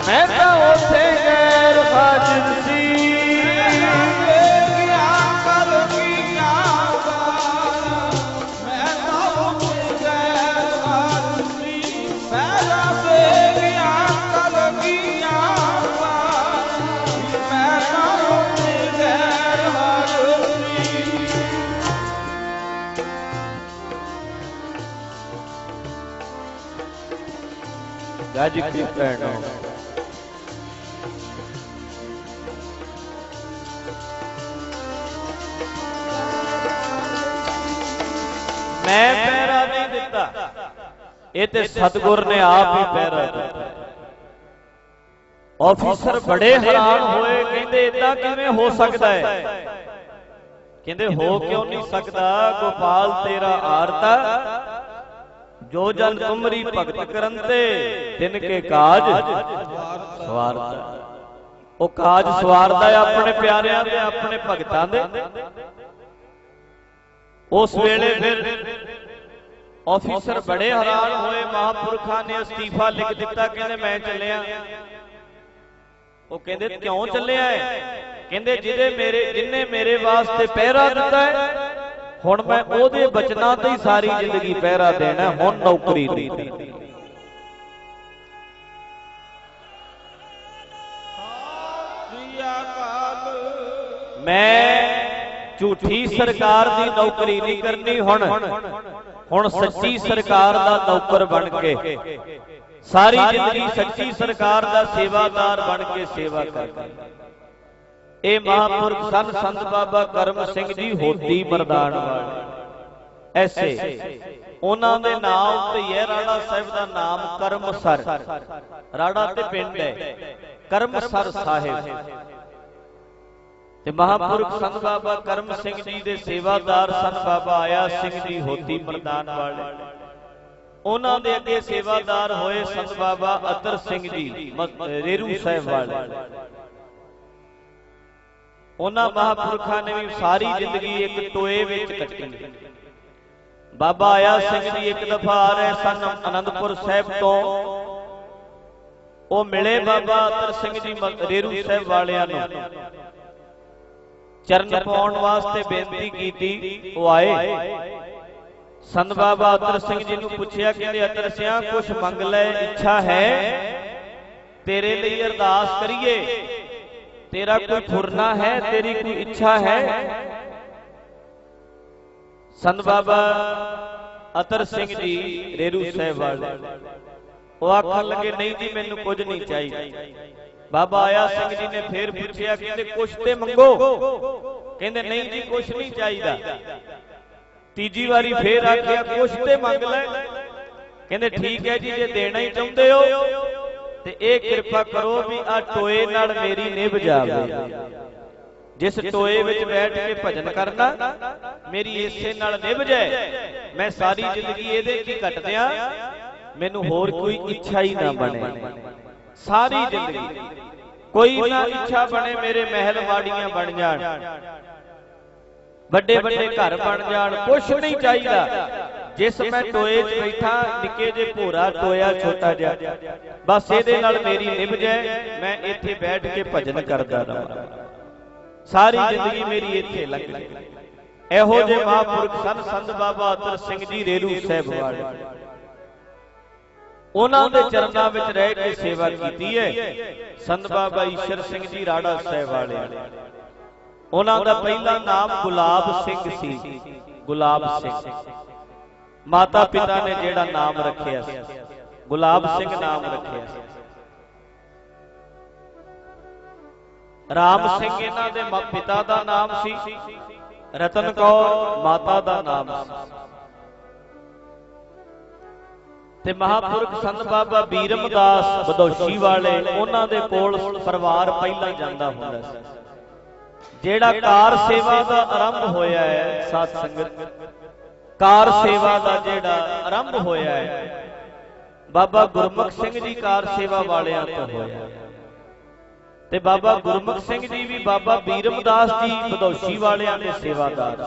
ਮੈਂ ਤਾਂ ਉੱਥੇ ਗੈਰ ਹਾਜ਼ਰ ਸੀ। ਗੱਜ ਕੇ ਕਹਿਣੋ ਮੈਂ ਪਹਿਰਾ ਨਹੀਂ ਦਿੱਤਾ, ਇਹ ਤੇ ਸਤਿਗੁਰ ਨੇ ਆਪ ਹੀ ਪਹਿਰਾ ਦਿੱਤਾ। ਆਫੀਸਰ ਬੜੇ ਹੈਰਾਨ ਹੋਏ, ਕਹਿੰਦੇ ਇਦਾਂ ਕਿਵੇਂ ਹੋ ਸਕਦਾ ਹੈ? ਕਹਿੰਦੇ ਹੋ ਕਿਉਂ ਨਹੀਂ ਸਕਦਾ? ਗੋਪਾਲ ਤੇਰਾ ਆਰਤਾ ਜੋ ਜਨ ਤੁਮਰੀ ਭਗਤ ਕਰਨ ਤੇ ਤਿਨ ਕੇ ਕਾਜ ਸਵਾਰਦਾ। ਉਹ ਕਾਜ ਸਵਾਰਦਾ ਆਪਣੇ ਪਿਆਰਿਆਂ ਦੇ, ਆਪਣੇ ਭਗਤਾਂ ਦੇ। ਉਸ ਵੇਲੇ ਫਿਰ ਆਫੀਸਰ ਬੜੇ ਹੈਰਾਨ ਹੋਏ। ਮਹਾਂਪੁਰਖਾਂ ਨੇ ਅਸਤੀਫਾ ਲਿਖ ਦਿੱਤਾ, ਕਹਿੰਦੇ ਮੈਂ ਚੱਲਿਆ। ਉਹ ਕਹਿੰਦੇ ਕਿਉਂ ਚੱਲਿਆ ਹੈ? ਕਹਿੰਦੇ ਜਿੰਨੇ ਮੇਰੇ ਵਾਸਤੇ ਪਹਿਰਾ ਦਿੱਤਾ ਹੈ ਹੁਣ मैं ਉਹਦੇ ਬਚਨਾਂ ਤੇ ਹੀ ਸਾਰੀ ਜ਼ਿੰਦਗੀ ਪਹਿਰਾ ਦੇਣਾ, ਹੁਣ ਨੌਕਰੀ ਨਹੀਂ ਕਰਨੀ। मैं झूठी सरकार दी नौकरी नहीं करनी, हुण सच्ची सरकार दा नौकर बन के सारी जिंदगी सच्ची सरकार दा सेवादार बन के सेवा करनी। ये महापुरख सन संत बाबा करम सिंह जी होती मरदान वाले, ऐसे उन्हां दे नाम ते ही राड़ा साहिब दा नाम करमसर, राड़ा ते पिंड है करमसर साहिब। ते महापुरख संत बाबा करम सिंह जी दे सेवादार सन बाबा आया सिंह जी होती मरदान वाले, उन्हां दे अगे सेवादार होए संत बाबा अतर सिंह जी रेरू साहिब वाले। उन्हां महापुरखां ने भी सारी जिंदगी एक टोए विच कट्टी। बाबा आया सिंह जी एक दफा आ रहे सन आनंदपुर साहिब तो, वो मिले बाबा अतर सिंह जी रेरू साहिब वालियां नूं, चरण पाउण वास्ते बेनती कीती। वो आए संत बाबा अतर सिंह जी नूं पुछया, कहंदे अतर सिंह कुछ मंग ले, इच्छा है तेरे लिए अरदास करिए, तेरा कोई फुरना है, तेरी कोई इच्छा है? संत बाबा अतर सिंह जी रेरू साहिब वाले वो आखन लगे, नहीं जी मैनू कुछ नहीं चाहिए। बाबा आया सिंह जी ने फिर पूछया, कहंदे कुछ ते मंगो, कहंदे नहीं जी कुछ नहीं चाहिए। तीजी बारी फिर आखिया कुछ ते मंग ले, कहंदे ठीक है जी, जे देना ही चाहते हो ते ए किरपा करो भी आ टोए नाल मेरी निभ जावे। जिस टोए विच बैठ के भजन करना मेरी इसे नाल निभ जाए, मैं सारी जिंदगी इहदे की कट दियां, मैनू होर कोई इच्छा ही ना बने। सारी जिंदगी कोई ना इच्छा बने, मेरे महल वाड़ियां बन जाण, बड़े बड़े घर बन जाण, कुछ नहीं चाहिए। जिस मैं टोए च बैठा निके जे भोरा टोया छोटा जा, बस इहदे नाल मेरी निभ जाए, मैं इत्थे बैठ के भजन करदा रहां, सारी जिंदगी मेरी इत्थे लंघ जाए। इहो जे महापुरख सन संत बाबा अतर सिंह जी रेरू साहिब वाले, उन्हां दे चरनां विच रह के सेवा कीती है। संत बाबा ईश्वर सिंह जी राड़ा साहिब वाले, उन्हां दा पहला नाम गुलाब सिंह सी, गुलाब सिंह। माता पिता ने जेड़ा नाम रखिया सी गुलाब सिंह नाम रखिया सी। राम सिंह इन्हां दे पिता दा नाम सी, रतन कौर माता दा नाम सी। ते महापुरख संत बाबा बीरम दास बदौशी वाले, उन्हां दे कोल परिवार पहला जांदा हुंदा सी। जेड़ा कार सेवा दा आरंभ होया है साध संगत, कार सेवा दा जेड़ा आरंभ होया है बाबा गुरमुख सिंह जी कार सेवा वालियां तो होया। ते बाबा गुरमुख सिंह जी भी बाबा बीरम दास जी बदौशी वालियां दे सेवादार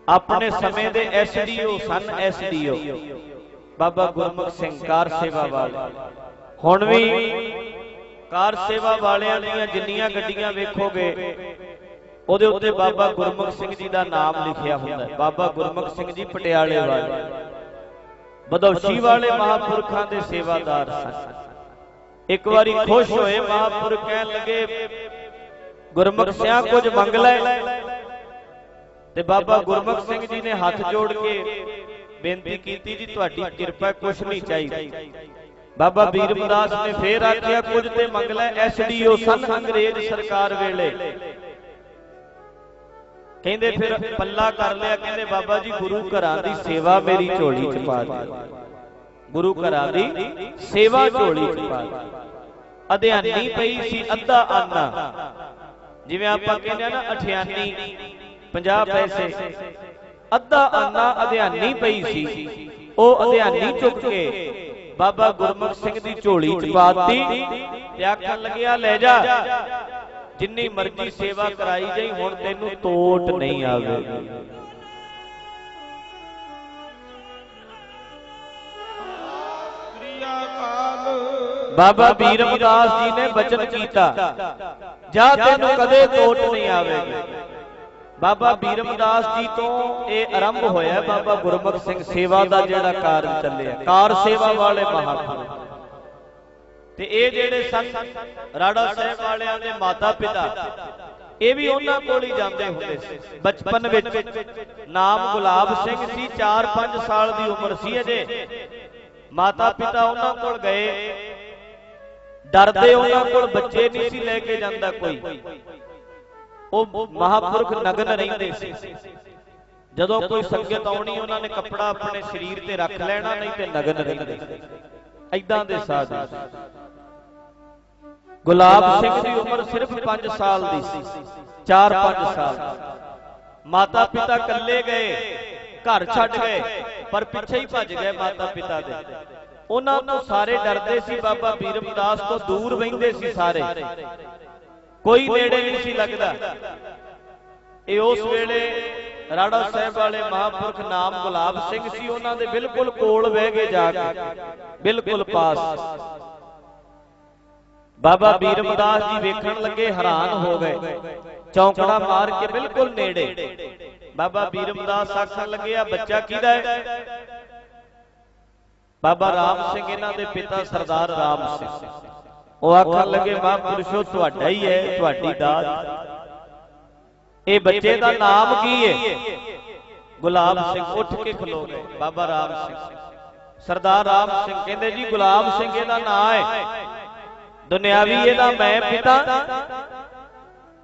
अपने समय दे एसडीओ सन। एसडीओ बाबा गुरमुख सिंह कार सेवा वाले, हुण भी कार सेवा वालियां दीयां जिन्नियां गड्डियां वेखोगे ਉਹਦੇ ਉੱਤੇ बाबा गुरमुख सिंह जी का नाम लिखिया हुंदा है। बाबा गुरमुख सिंह जी पटियाले वाले बदौशी वाले महापुरखां दे सेवादार सन। एक बारी खुश होए महापुरख कहन लगे, गुरमुख सिंह कुछ मंग ले, ते बाबा गुरमुख सिंह जी ने हाथ जोड़ के बेनती की जी तुहाडी किरपा, कुछ नहीं चाहिए। बाबा बीरमदास ने फिर आखिया कुछ ते मंग ले। एसडीओ सन अंग्रेज सरकार वेले, कहंदे फिर पल्ला कर लिया, कहंदे बाबा जी गुरु घरां दी सेवा मेरी झोली च पा दे, गुरु घरां दी सेवा झोली च पा दे। अध्यानी पई सी अद्धा आना, जिवें आपां कहंदे ना अठियानी 50 पैसे, अद्धा आना अध्यानी पई सी, ओ अध्यानी चुक के बाबा गुरमुख सिंह दी झोली च पाती ते आखण लगिया ले जा, जिन्नी मर्जी सेवा कराई जाई, हुण तैनूं तोट नहीं आवेगी। बाबा बीरमदास जी ने वचन कीता, जा तैनूं कदे तोट नहीं आवेगी। बाबा बीरमदास जी तो ये आरंभ होया बाबा गुरमुख सिंह सेवा का जिहड़ा कारज चलिया कार सेवा वाले महापुरुष ते ये जिहड़े सन राड़ा साहब वालियां दे माता पिता ये भी उन्हां कोल ही जांदे हुंदे सी बचपन विच नाम गुलाब सिंह सी 4-5 साल दी उम्र सी अजे माता पिता उन्हां कोल गए डरदे उन्हां कोल बच्चे नहीं सी लेके जांदा कोई वो महापुरुष नगन रहिंदे सी जदों कोई संगत आउणी उन्होंने कपड़ा अपने शरीर ते रख लेना नहीं ते नगन रहिंदे ऐदां दे साध गुलाब सिंह की उम्र सिर्फ 5 साल दी सी 4-5 साल माता पिता कल्ले गए घर छड्ड गए पर पिछे ही भज गए माता पिता दे उन्हां तो सारे डरदे सी बाबा बीरमदास तो दूर बहिंदे सी सारे कोई नेड़े नहीं सी लगदा ये उस वेले राड़ा साहब वाले महापुरुष नाम गुलाब सिंह सी उन्हां दे बिल्कुल कोल बह गए जाके बिल्कुल पास बाबा बीरमदास जी वेखण लगे हैरान हो गए चौंकड़ा मार के बिल्कुल नेड़े बाबा बीरमदास आखण लगे आ बच्चा किहदा है बाबा राम सिंह इन्हां दे पिता सरदार राम सिंह वो आखण लगे महापुरुषो तुहाडा ही है तुहाडी दात ये बच्चे का नाम की है गुलाब सिंह उठ के खलो गए बाबा राम सिंह सरदार राम सिंह कहंदे जी गुलाब सिंह इहदा नाम है दुनियावी इहदा मैं पिता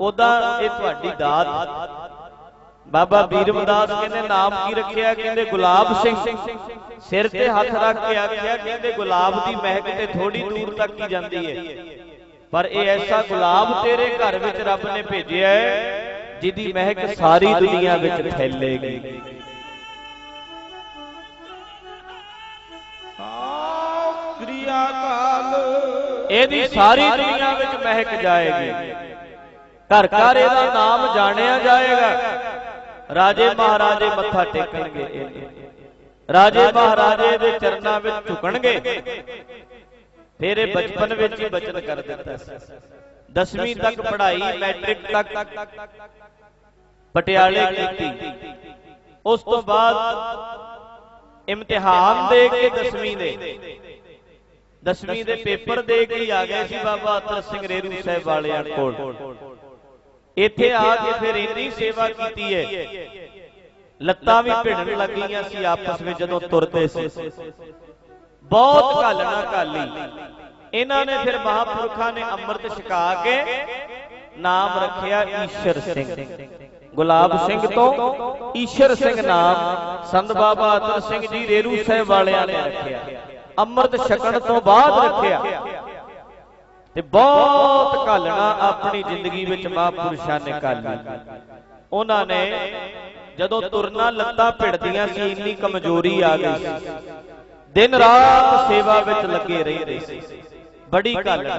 ओदा ये तुहाडी दात बाबा बीरमदास कहंदे नाम की रखिया कहंदे गुलाब सिंह सिर ते हथ रख के आखिया कहंदे गुलाब दी महक ते थोड़ी दूर तक ही जांदी है पर ये ऐसा गुलाब तेरे घर विच रब ने भेजिया है जिहदी महक सारी दुनिया विच फैलेगी एदी सारी दुनिया विच महक जाएगी घर घर एदा नाम जानिया जाएगा राजे महाराजे मत्था टेकणगे राजे महाराजे दे चरनां विच झुकणगे फिर बचपन विच ही बचन कर दिता 10वीं तक पढ़ाई मैट्रिक तक पटियाले कीती उस तो बाद इम्तिहान दे के 10वीं दे पेपर दे के आ गए सी बाबा अतर सिंह रेरू साहब वालियां कोल इत्थे आके फिर इन्नी सेवा कीती है लत्तां भी भिड़न लगियां सी आपस में जदों तुरदे सी बहुत घालना घाली इन्हां ने फिर महापुरुखां ने अमृत छका के नाम रखिया ईश्वर सिंह गुलाब सिंह तो ईश्वर सिंह नाम संत बाबा अतर सिंह जी रेरू साहब वालियां ने रखिया अमृत छकण तो बाद रखिया ते बहुत घालना अपनी जिंदगी विच महापुरुषां ने घाली उन्हां ने जदों तुरना लत्तां भिड़दियां सी इन्नी कमजोरी आ गई सी दिन रात सेवा विच लगे रहिंदे सी बड़ी घालना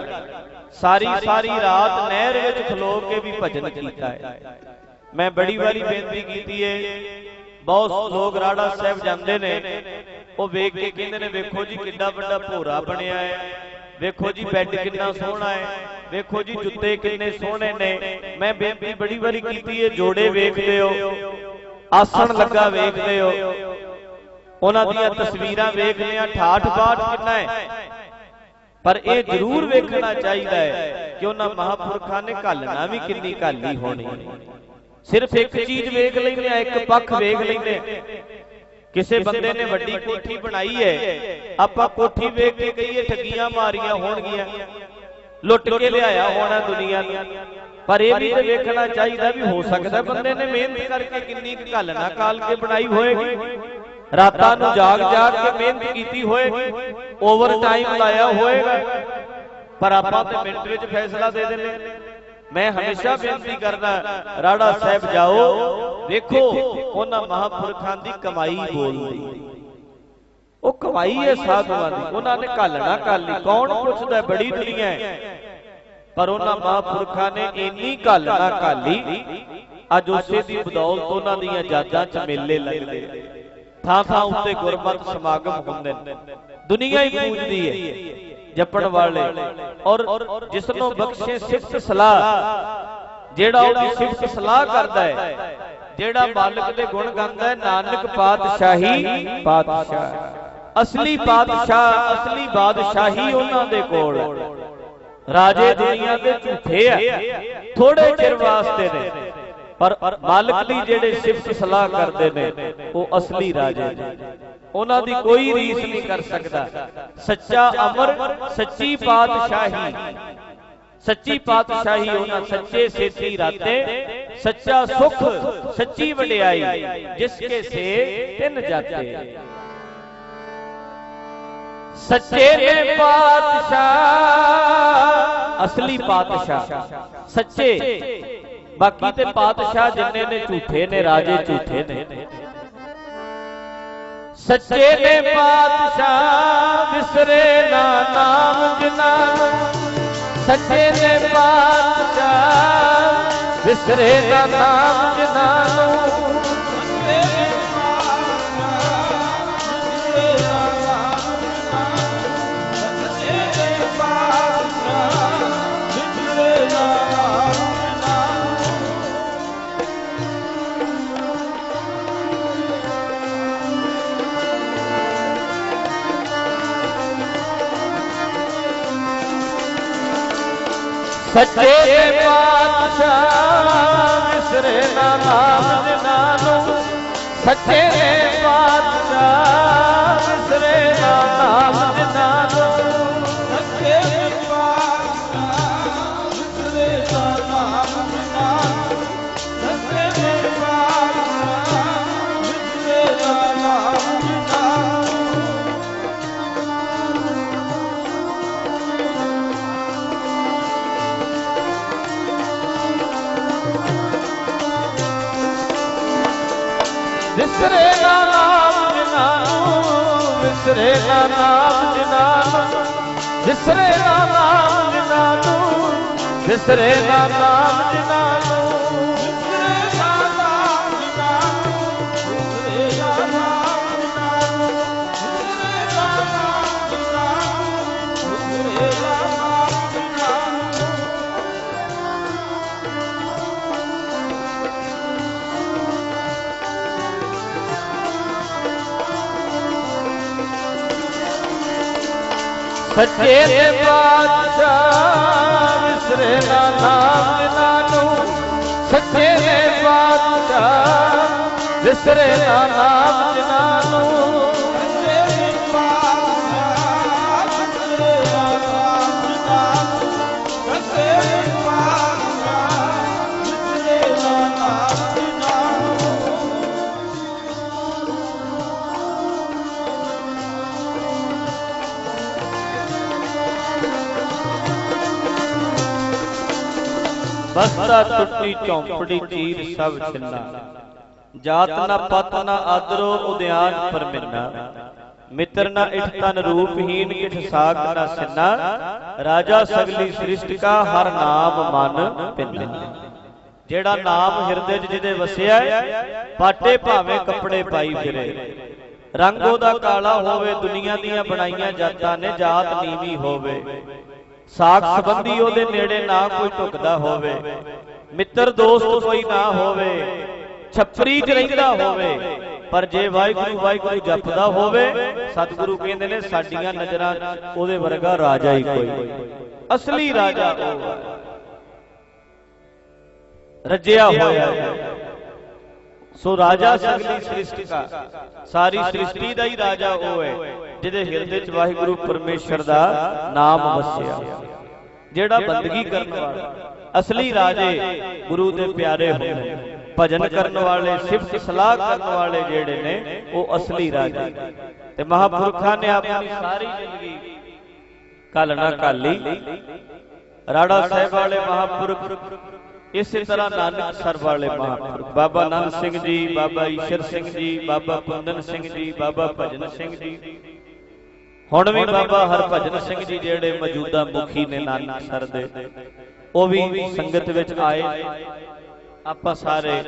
सारी रात नहर विच खलो के भी भजन कीता है मैं बड़ी बारी बेनती कीती है बहुत लोग राड़ा साहब जांदे ने वो वेख के कहंदे ने वेखो जी किड्डा वड्डा भोरा बनिया है वेखो जी बैड कितना सोहना है वेखो जी जुत्ते कितने सोहने ने मैं बेनती बड़ी बारी कीती है जोड़े वेखदे हो आसन लगा वेखदे हो उन्हां दीयां तस्वीरां वेखदे आ ठाठ बाट कितना है पर यह जरूर वेखना चाहिए कि उन्हां महापुरखां ने घालना भी कितनी घाली होनी सिर्फ एक चीज वेख लैंदे आ एक पक्ष वेख लैंदे किसी बंदे ने वड्डी कोठी बनाई है आपां कोठी वेख के कहिए ठगियां मारियां होणगियां लुट के लियाया होना दुनिया नूं पर यह भी वेखना चाहिए भी हो सकता बंदे ने मेहनत करके किन्नी घालना काल के बनाई होएगी रातां नूं जाग जाग के मेहनत कीती होएगी ओवर टाइम लाया होएगा पर आपां ते मिनट विच फैसला दे देने मैं हमेशा बेनती करना राड़ा साहब जाओ देखो उन्हां महापुरखां दी कमाई बोलदी वो कमाई है साधुआं दी उन्हां ने घालना घाली कौन पुछदा बड़ी दुनिया है पर उन्हां महापुरखां ने इन्नी घालना घाली अज उसे दी बदौलत उन्हां दीयां जाजां च मेले लगदे थां थां उत्ते गुरमत समागम हुंदे दुनिया ही पूजदी है जपण वाले और जिसनों बख्शे सिफत सलाह ਜਿਹੜਾ ਉਹਦੀ ਸਿਫਤ ਸਲਾਹ ਕਰਦਾ ਹੈ, ਜਿਹੜਾ ਮਾਲਕ ਦੇ ਗੁਣ ਗਾਉਂਦਾ ਹੈ, ਨਾਨਕ ਪਾਤਸ਼ਾਹੀ ਪਾਤਸ਼ਾਹ। ਅਸਲੀ ਪਾਤਸ਼ਾਹ, ਅਸਲੀ ਬਾਦਸ਼ਾਹੀ ਉਹਨਾਂ ਦੇ ਕੋਲ। ਰਾਜੇ ਦੁਨੀਆ ਦੇ ਝੂਠੇ ਆ, ਥੋੜੇ ਚਿਰ ਵਾਸਤੇ ਨੇ, ਪਰ ਮਾਲਕ ਦੀ ਜਿਹੜੇ ਸਿਫਤ ਸਲਾਹ ਕਰਦੇ ਨੇ ਉਹ ਅਸਲੀ ਰਾਜੇ ਨੇ। ਉਹਨਾਂ ਦੀ ਕੋਈ ਰੀਸ ਨਹੀਂ ਕਰ ਸਕਦਾ। ਸੱਚਾ ਅਮਰ, ਸੱਚੀ ਪਾਤਸ਼ਾਹੀ, ਸੱਚੀ ਪਾਤਸ਼ਾਹੀ ਉਹਨਾਂ। ਸੱਚੇ ਸੇਤੀ ਰਾਤੇ, ਸੱਚਾ ਸੁਖ, ਸੱਚੀ ਵਡਿਆਈ, ਜਿਸ ਕੇ ਸੇ ਤਿੰਨ ਜਾਤੇ। ਸੱਚੇ ਨੇ ਪਾਤਸ਼ਾਹ, ਅਸਲੀ ਪਾਤਸ਼ਾਹ ਸੱਚੇ। ਬਾਕੀ ਤੇ ਪਾਤਸ਼ਾਹ ਜਿੰਨੇ ਨੇ ਝੂਠੇ ਨੇ, ਰਾਜੇ ਝੂਠੇ ਨੇ। ਸੱਚੇ ਨੇ ਪਾਤਸ਼ਾਹ, ਵਿਸਰੇ ਨਾ ਨਾਮ ਜਿਨਾਨੂ। ਸੱਚੇ ਨੇ ਪਾਤਸ਼ਾਹ, ਵਿਸਰੇ ਨਾ ਨਾਮ ਜਿਨਾਨੂ। ਸੱਚੇ ਨੇ ਪਾਤਸ਼ਾਹ, ਵਿਸਰੇ ਨਾ ਨਾਮ ਜਿਨਾਨੂ। ਸੱਚੇ ਨੇ ਪਾਤਸ਼ਾਹ, ਵਿਸਰੇ ਨਾ ਨਾਮ ਜਿਨਾਨੂ। ਸੱਚੇ ਨੇ ਪਾਤਸ਼ਾਹ, ਵਿਸਰੇ ਨਾ ਨਾਮ ਜਿਨਾਨੂ। ਸੱਚੇ ਨੇ ਪਾਤਸ਼ਾਹ, ਵਿਸਰੇ ਨਾ ਨਾਮ ਜਿਨਾਨੂ। ਵਿਸਰੇ ਨਾ ਨਾਮ ਜਿਨਾਨੂ, ਵਿਸਰੇ ਨਾ ਨਾਮ ਜਿਨਾਨੂ। ਵਿਸਰੇ ਨਾ ਨਾਮ ਜਿਨਾਨੂ, ਵਿਸਰੇ ਨਾ ਨਾਮ ਜਿਨਾਨੂ। ਵਿਸਰੇ ਨਾ ਨਾਮ ਜਿਨਾਨੂ, ਵਿਸਰੇ ਨਾ ਨਾਮ ਜਿਨਾਨੂ। ਵਿਸਰੇ ਨਾ ਨਾਮ ਜਿਨਾਨੂ, ਵਿਸਰੇ ਨਾ ਨਾਮ ਜਿਨਾਨੂ। ਸੱਚੇ ਨੇ ਪਾਤਸ਼ਾਹ, ਵਿਸਰੇ ਨਾ ਨਾਮ ਜਿਨਾਨੂ। ਸੱਚੇ ਨੇ ਪਾਤਸ਼ਾਹ, ਵਿਸਰੇ ਨਾ ਨਾਮ ਜਿਨਾਨੂ। ਸੱਚੇ ਨੇ ਪਾਤਸ਼ਾਹ, ਵਿਸਰੇ ਨਾ ਨਾਮ ਜਿਨਾਨੂ। ਸੱਚੇ ਨੇ ਪਾਤਸ਼ਾਹ, ਵਿਸਰੇ ਨਾ ਨਾਮ ਜਿਨਾਨੂ। ਬਸਤਾ ਟੁੱਟੀ ਝੌਂਪੜੀ ਚੀਰ ਸਭ ਛਿੰਨਾ। ਜਾਤ ਨਾ ਪਤ ਨਾ ਆਦਰੋ ਉਦਿਆਨ ਪਰਮਿੰਨਾ। ਮਿੱਤਰ ਨਾ ਇਠ ਤਨ ਰੂਪਹੀਨ ਕਿਠ ਸਾਗ ਨਾ ਸਿੰਨਾ। ਰਾਜਾ ਸਗਲੀ ਸ੍ਰਿਸ਼ਟ ਕਾ ਹਰ ਨਾਮ ਮਨ ਪਿੰਨਾ। ਜਿਹੜਾ ਨਾਮ ਹਿਰਦੇ 'ਚ ਜਿਹਦੇ ਵਸਿਆ, ਪਾਟੇ ਭਾਵੇਂ ਕੱਪੜੇ ਪਾਈ ਫਿਰੇ। ਰੰਗ ਉਹਦਾ ਕਾਲਾ ਹੋਵੇ, ਦੁਨੀਆ ਦੀਆਂ ਬਣਾਈਆਂ ਜਾਤਾਂ ਨੇ, ਜਾਤ ਨੀਵੀਂ ਹੋਵੇ। ਸਾਖ ਸੰਬੰਧੀ ਉਹਦੇ ਨੇੜੇ ਨਾ ਕੋਈ ਢੁਕਦਾ ਹੋਵੇ। ਮਿੱਤਰ ਦੋਸਤ ਕੋਈ ਨਾ ਹੋਵੇ। ਛੱਪਰੀ 'ਚ ਰਹਿੰਦਾ ਹੋਵੇ, ਪਰ ਜੇ ਵਾਹਿਗੁਰੂ ਵਾਹਿਗੁਰੂ ਜਪਦਾ ਹੋਵੇ, ਸਤਿਗੁਰੂ ਕਹਿੰਦੇ ਨੇ ਸਾਡੀਆਂ ਨਜ਼ਰਾਂ 'ਚ ਉਹਦੇ ਵਰਗਾ ਰਾਜਾ ਹੀ ਕੋਈ। ਅਸਲੀ ਰਾਜਾ ਉਹ ਰੱਜਿਆ ਹੋਇਆ ਹੈ। ਸੋ ਰਾਜਾ ਸਗਲੀ ਸ੍ਰਿਸ਼ਟ ਕਾ, ਸਾਰੀ ਸ੍ਰਿਸ਼ਟੀ ਦਾ ਹੀ ਰਾਜਾ ਉਹ ਹੈ ਜਿਹਦੇ ਹਿਰਦੇ 'ਚ ਵਾਹਿਗੁਰੂ ਪਰਮੇਸ਼ਰ ਦਾ ਨਾਮ ਵਸਿਆ। ਜਿਹੜਾ ਬੰਦਗੀ ਕਰਨ ਵਾਲਾ, ਅਸਲੀ ਰਾਜੇ ਗੁਰੂ ਦੇ ਪਿਆਰੇ ਹੋਏ। ਭਜਨ ਕਰਨ ਵਾਲੇ, ਸਿਫਤ ਸਲਾਹ ਕਰਨ ਵਾਲੇ ਜਿਹੜੇ ਨੇ ਉਹ ਅਸਲੀ ਰਾਜੇ। ਤੇ ਮਹਾਂਪੁਰਖਾਂ ਨੇ ਆਪਣੀ ਸਾਰੀ ਜ਼ਿੰਦਗੀ ਕੱਲ ਨਾ ਕਾਲੀ। ਰਾੜਾ ਸਾਹਿਬ ਵਾਲੇ ਮਹਾਂਪੁਰਖ, ਇਸੇ ਤਰ੍ਹਾਂ ਨਾਨਕਸਰ ਵਾਲੇ ਮਹਾਂਪੁਰਖ, ਬਾਬਾ ਨੰਦ ਸਿੰਘ ਜੀ, ਬਾਬਾ ਈਸ਼ਰ ਸਿੰਘ ਜੀ, ਬਾਬਾ ਕੁੰਦਨ ਸਿੰਘ ਜੀ, ਬਾਬਾ ਭਜਨ ਸਿੰਘ ਜੀ, ਹੁਣ ਵੀ ਬਾਬਾ ਹਰਭਜਨ ਸਿੰਘ ਜੀ ਜਿਹੜੇ ਮੌਜੂਦਾ ਮੁਖੀ ਨੇ ਨਾਨਕਸਰ ਦੇ, ਉਹ ਵੀ ਸੰਗਤ ਵਿੱਚ ਆਏ। ਆਪਾਂ ਸਾਰੇ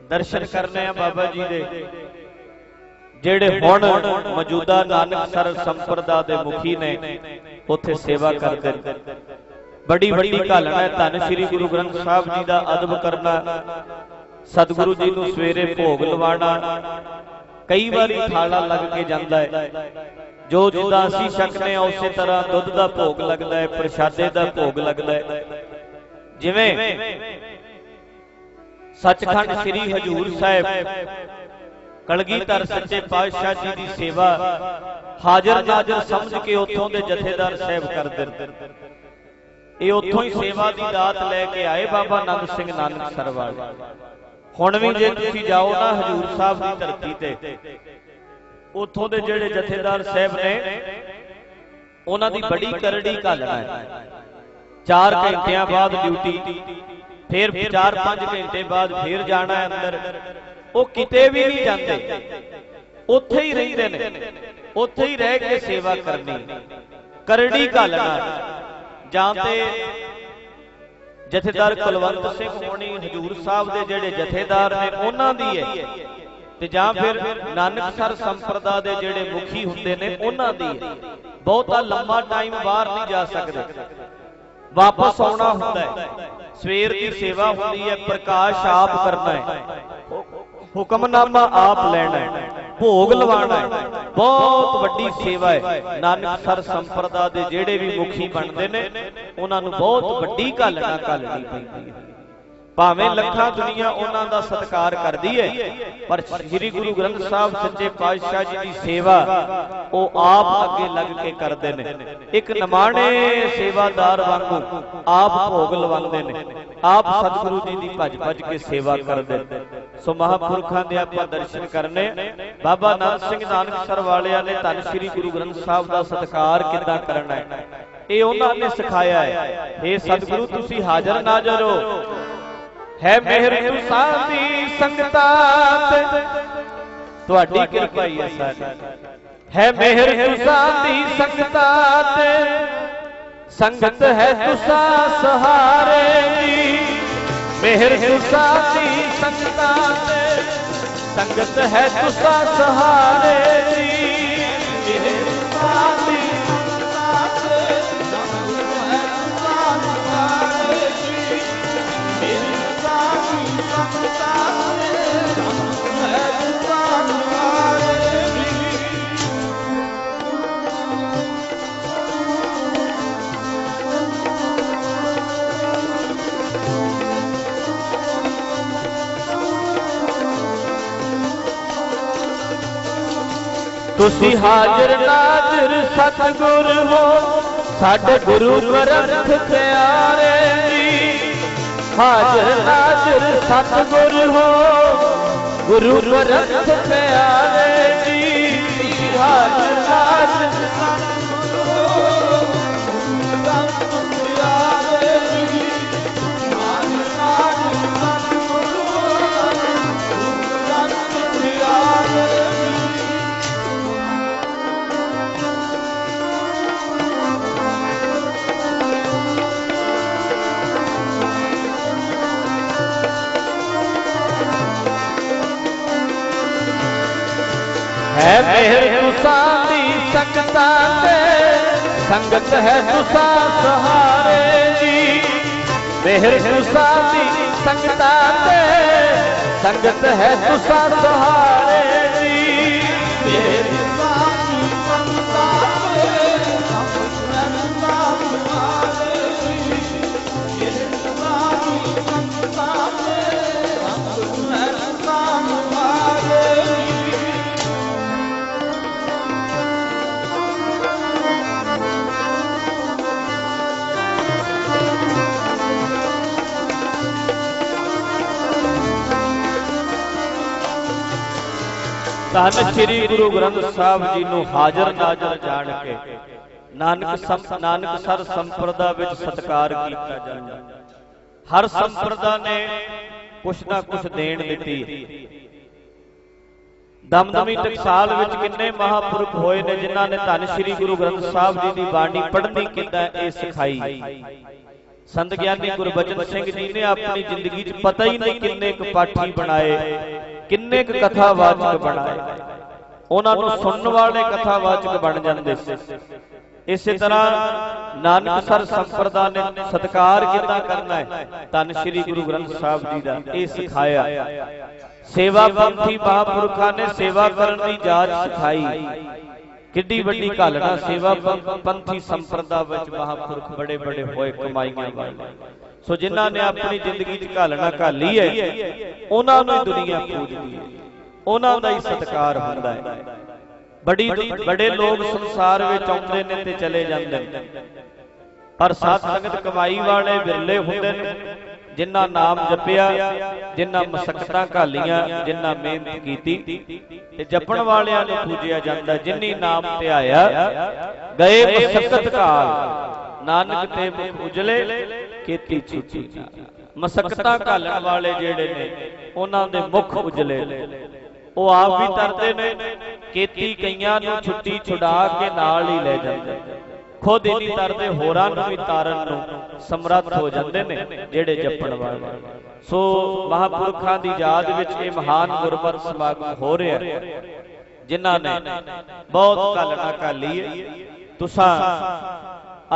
ਦਰਸ਼ਨ ਕਰਨੇ ਆ ਬਾਬਾ ਜੀ ਦੇ, ਜਿਹੜੇ ਹੁਣ ਮੌਜੂਦਾ ਨਾਨਕਸਰ ਸੰਪਰਦਾ ਦੇ ਮੁਖੀ ਨੇ, ਉੱਥੇ ਸੇਵਾ ਕਰਦੇ ਨੇ। बड़ी वड्डी घालना है। धन श्री गुरु ग्रंथ साहब जी का अदब करना, सतगुरु जी नूं सवेरे भोग लवाना। कई बार थाला लग के जाता है, जो जिदा असीं छकने उस तरह दुध का भोग लगता है, प्रशादे का भोग लगता है। जिवें सचखंड श्री हजूर साहिब कलगीधर सच्चे पातशाह जी की सेवा हाजर नाजर समझ के उत्थों के जथेदार साहब करते ये उत्थों ही सेवा की दात लैके आए बाबा नंद सिंह नानकसर वाले। हुण भी जे तुसीं जाओ ना हजूर साहब की धरती ते, उत्थों के जिहड़े जथेदार साहब ने उन्हां दी बड़ी करड़ी घालना है। 4 घंटिया बाद ड्यूटी, फिर 4-5 घंटे बाद फिर जाना है अंदर। वो किते भी नहीं जाते, उत्थे ही रहिंदे ने, उत्थे ही रह के सेवा करनी। करड़ी घालना जां ते जथेदार कुलवंत सिंह होनी हजूर साहब दे जेड़े जथेदार ने उन्हां दी है, ते जां फिर नानकसर संप्रदा दे जेड़े मुखी हुंदे ने उन्हां दी है। बहुता लंबा टाइम बाहर नहीं जा सकदे, वापस आउणा हुंदा है। सवेर की सेवा हुंदी है, प्रकाश आप करना है, हुक्मनामा आप लेना है, भोग लवाना है। बहुत वड्डी सेवा है। नानकसर संप्रदा दे जेड़े भी मुखी बनते ने उन्हां नूं बहुत वड्डी घालना घालनी पैंदी है। भावें लखां दुनिया उन्हां दा सत्कार करदी है, पर श्री गुरु ग्रंथ साहब सच्चे पातशाह जी की सेवा वो आप अगे लग के करते ने। एक नमाणे सेवादार वांगू आप भोग लवांदे ने, आप सतगुरु जी की भज भज के सेवा करते। सो महापुरखां दे आपां दर्शन करने। बाबा नंद सिंह नानकसर वालियां ने धन श्री गुरु ग्रंथ साहब का सत्कार किद्दां करना है, ये उन्हां ने सिखाया है। हे सतगुरु तुसीं हाजर नाजर हो, है मेहर तुसां दी संगतां ते, तुहाडी किरपा ही है साडी। है मेहर तुसां दी संगतां ते, संगत है तुसां सहारे दी। मेहर तुसां दी संगतां ते, संगत है तुसां सहारे दी। मेहर तुसां दी संगतां ते, संगत है तुसां सहारे दी। मेहर तुसां दी संगतां ते, संगत है तुसां सहारे दी। तुसी हाजिर नाजिर सतगुर हो, साडे गुरु ग्रंथ प्यारे जी। हाजिर नाजिर सतगुर हो, गुरु ग्रंथ प्यारे जी। हाजिर नाजिर सतगुर हो, गुरु ग्रंथ प्यारे जी। हाजिर नाजिर सतगुर हो, गुरु ग्रंथ प्यारे जी। है मेहर तुसां दी संगतां ते, संगत है तुसां सहारे जी। मेहर तुसां दी संगतां ते, संगत है तुसां सहारे जी। मेहर तुसां दी संगतां ते, संगत है तुसां सहारे जी। मेहर तुसां दी संगतां ते, संगत है तुसां सहारे जी। धन श्री गुरु ग्रंथ साहब जी नूं हाजर नाजर जान के नानकसर संप्रदा विच सत्कार कीता जांदा। हर संप्रदा ने कुछ ना कुछ देण दित्ती। दमदमी टकसाल विच किन्ने महापुरख होए ने जिन्हां ने धन श्री गुरु ग्रंथ साहब जी दी बाणी पढ़नी किद्दां इह सिखाई। संत ज्ञानी गुरबचन सिंह जी ने अपनी जिंदगी च पता ही नहीं किन्ने क पाठी बनाए, किन्ने क कथावाचक बनाए। उन्हां नूं सुनन वाले कथावाचक बन जांदे सी। इसे तरह नानकसर संप्रदा ने सत्कार कितना करना है, धन श्री गुरु ग्रंथ साहब जी का ये सिखाया। सेवा पंथी महापुरखा ने सेवा करने की जाच सिखाई। किड्डी वड्डी घालना सेवा पंथी संप्रदा विच महापुरख बड़े बड़े होए कमाईयां वाले। सो जिन्हां ने अपनी जिंदगी च घालना घाली है, उन्हां नूं ही दुनिया पूजदी है, उन्हां दा ही सत्कार हुंदा है। बड़ी बड़े लोग संसार विच आउंदे ने ते चले जांदे ने, पर साध संगत कमाई वाले विरले हुंदे ने, जिन्हां नाम जपिया, जिन्हां मशक्कतां घालियां, जिन्हां मेहनत कीती ते जपण वालियां नूं पूजिया जांदा। जिन्नी नाम ध्याया गए मशक्कत काल, नानक ते मुख उजले केती छुटी। मशक्कतां घालण वाले जेड़े ने उन्हां दे मुख उजले ने, ਉਹ ਆਪ ਵੀ ਤਰਦੇ ਨੇ, ਕੀਤੀ ਕਈਆਂ ਨੂੰ ਛੁੱਟੀ ਛੁਡਾ ਕੇ ਨਾਲ ਹੀ ਲੈ ਜਾਂਦੇ, ਖੁਦ ਹੀ ਨਹੀਂ ਤਰਦੇ, ਹੋਰਾਂ ਨੂੰ ਵੀ ਤਾਰਨ ਨੂੰ ਸਮਰੱਥ ਹੋ ਜਾਂਦੇ ਨੇ ਜਿਹੜੇ ਜਪਣ ਵਾਲੇ। ਸੋ ਮਹਾਂਪੁਰਖਾਂ ਦੀ ਯਾਦ ਵਿੱਚ ਇਹ ਮਹਾਨ ਗੁਰਮਤਿ ਸਮਾਗਮ ਹੋ ਰਿਹਾ, ਜਿਨ੍ਹਾਂ ਨੇ ਬਹੁਤ ਘਾਲਣਾ ਘਾਲੀ ਹੈ। ਤੁਸਾਂ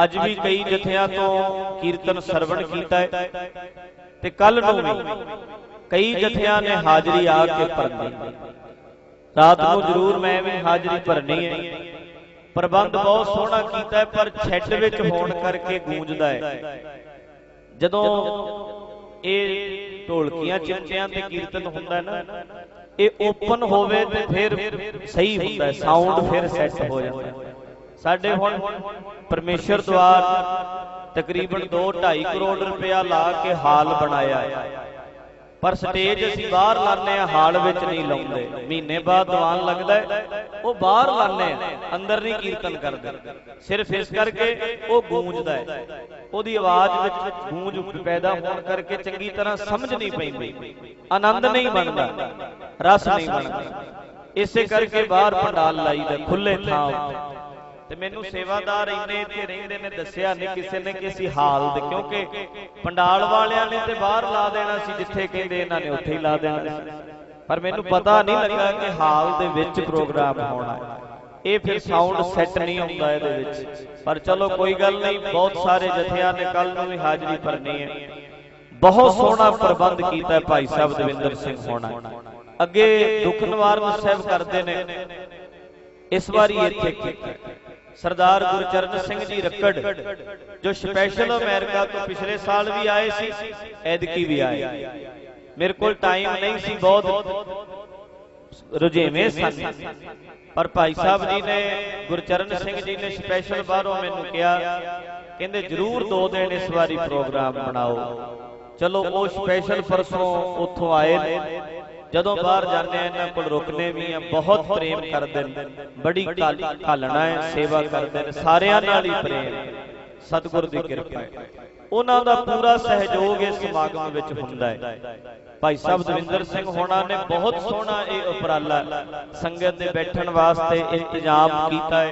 ਅੱਜ ਵੀ ਕਈ ਜਥਿਆਂ ਤੋਂ ਕੀਰਤਨ ਸਰਵਣ ਕੀਤਾ ਹੈ ਤੇ ਕੱਲ ਨੂੰ ਵੀ कई जथियां ने हाजरी आके भरनी, रात को जरूर मैं भी हाजरी भरनी है। प्रबंध बहुत सोहना कीता है, पर छेड विच होण करके गूंजदा है। जदों ये ढोलकियां चिमटियां ते कीर्तन हुंदा है ना, ये ओपन होवे ते फिर सही हुंदा है, साउंड फिर सैट हो जाता है। साडे हुण परमेश्वर द्वार तकरीबन 2-2.5 करोड़ रुपया ला के हाल बनाया है, पर स्टेज असीं बाहर लाने हाल विच नहीं लाउंदे। महीने बाद दीवान लगदा है, वो बाहर लाने अंदर नहीं कीर्तन करदे, सिर्फ इस करके वो गूंजदा है, ओदी आवाज विच गूंज पैदा होण करके चंगी तरह समझ नहीं पैंदी, आनंद नहीं बनदा, रस नहीं बनदा। इसे करके बाहर पंडाल लाईदा खुले थां उत्ते। ते मैनू सेवादार इन्ने इत्थे रहिंदे ने दस्सिया नहीं किसी ने किसी हाल दे, क्योंकि पंडाल वालियां ने ते बाहर ला देना सी, जिथे कहंदे इन्हां ने उत्थे ही ला देना सी, पर मैनू पता नहीं लगा कि हाल दे विच प्रोग्राम होना है। ये फिर साउंड सैट नहीं हुंदा इहदे विच, पर चलो कोई गल नहीं। बहुत सारे जथियां ने कल नूं भी हाजरी भरनी है। बहुत सोहना प्रबंध कीता है भाई साहब दविंदर सिंह होना। अगे दुख निवारण साहब करदे ने, इस बारी इत्थे कीता सरदार गुरचरण सिंह जी रक्कड़, जो स्पैशल अमेरिका तो पिछले साल भी आए सी, ऐदकी भी आए। मेरे को टाइम नहीं सी, बहुत रुझेवें सन, पर भाई साहब जी ने गुरचरण सिंह जी ने स्पैशल बाहरों मैनू कहा, कहंदे जरूर 2 दिन इस बारी प्रोग्राम बनाओ। चलो वो स्पैशल परसों उत्थों आए ने, जदों बाहर जाने इन्हां कोल रुकने भी हैं, बहुत प्रेम करदे ने, बड़ी घालना है, सेवा करदे ने, सारियां नाल ही प्रेम, सतगुर दी किरपा है। उन्हां दा पूरा सहयोग इस समागम विच हुंदा है। भाई साहब दविंदर सिंह होना ने बहुत सोहना ये उपराला संगत दे बैठण वास्ते इंतजाम कीता है।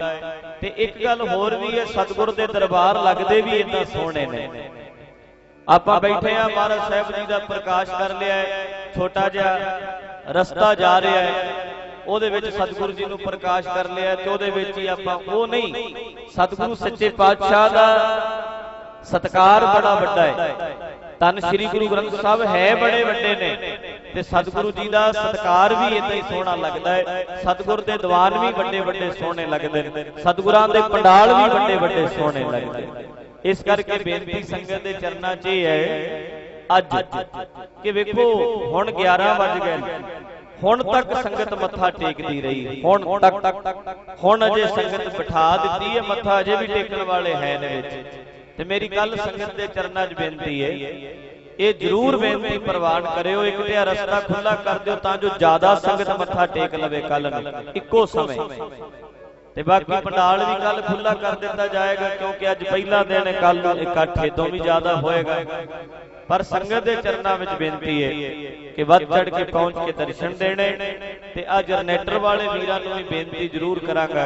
ते एक गल होर भी है, सतगुर दे दरबार लगदे भी इदां सोहणे ने। आपां बैठे आ, महाराज साहब जी का प्रकाश कर लिया है, छोटा जिहा रस्ता जा रहा है, ਉਹਦੇ ਵਿੱਚ सतगुरु जी ਨੂੰ प्रकाश कर लिया है, ਤੇ ਉਹਦੇ ਵਿੱਚ ਹੀ ਆਪਾਂ ਉਹ नहीं, सतगुरु सच्चे पातशाह ਦਾ सत्कार बड़ा ਵੱਡਾ है। ਧੰਨ श्री गुरु ग्रंथ साहब है बड़े ਵੱਡੇ ने, ਤੇ सतगुरु जी का सत्कार भी इदां ही सोहना लगता है। सतगुर ਦੇ ਦੀਵਾਨ भी ਵੱਡੇ ਵੱਡੇ सोहने लगते हैं, सतगुरां ਦੇ पंडाल भी ਵੱਡੇ ਵੱਡੇ सोहने लगते हैं। इस करके बेनती संगत के चरणा च है अज कि वेखो हुण 11 बज गए, हुण तक संगत मत्था टेकदी रही, हुण तक हुण अजे संगत बिठा दिती है, मत्था अजे भी टेकण वाले है ने विच। ते मेरी कल संगत के चरणा च बेनती है, ये जरूर बेनती प्रवान करियो, एक ते रस्ता खुला कर दिओ तां जो ज्यादा संगत मत्था टेक लवे कल इक्को समय। ते बाकी पंडाल भी कल खुला कर दिता जाएगा, क्योंकि अज पहला दिन है, कल इकट्ठ इतों भी ज्यादा होएगा। पर संगत के चरणों में बेनती है कि वध चढ़ के पहुंच के दर्शन देने। ते आ जनरेटर वाले वीरां नूं भी बेनती जरूर करांगा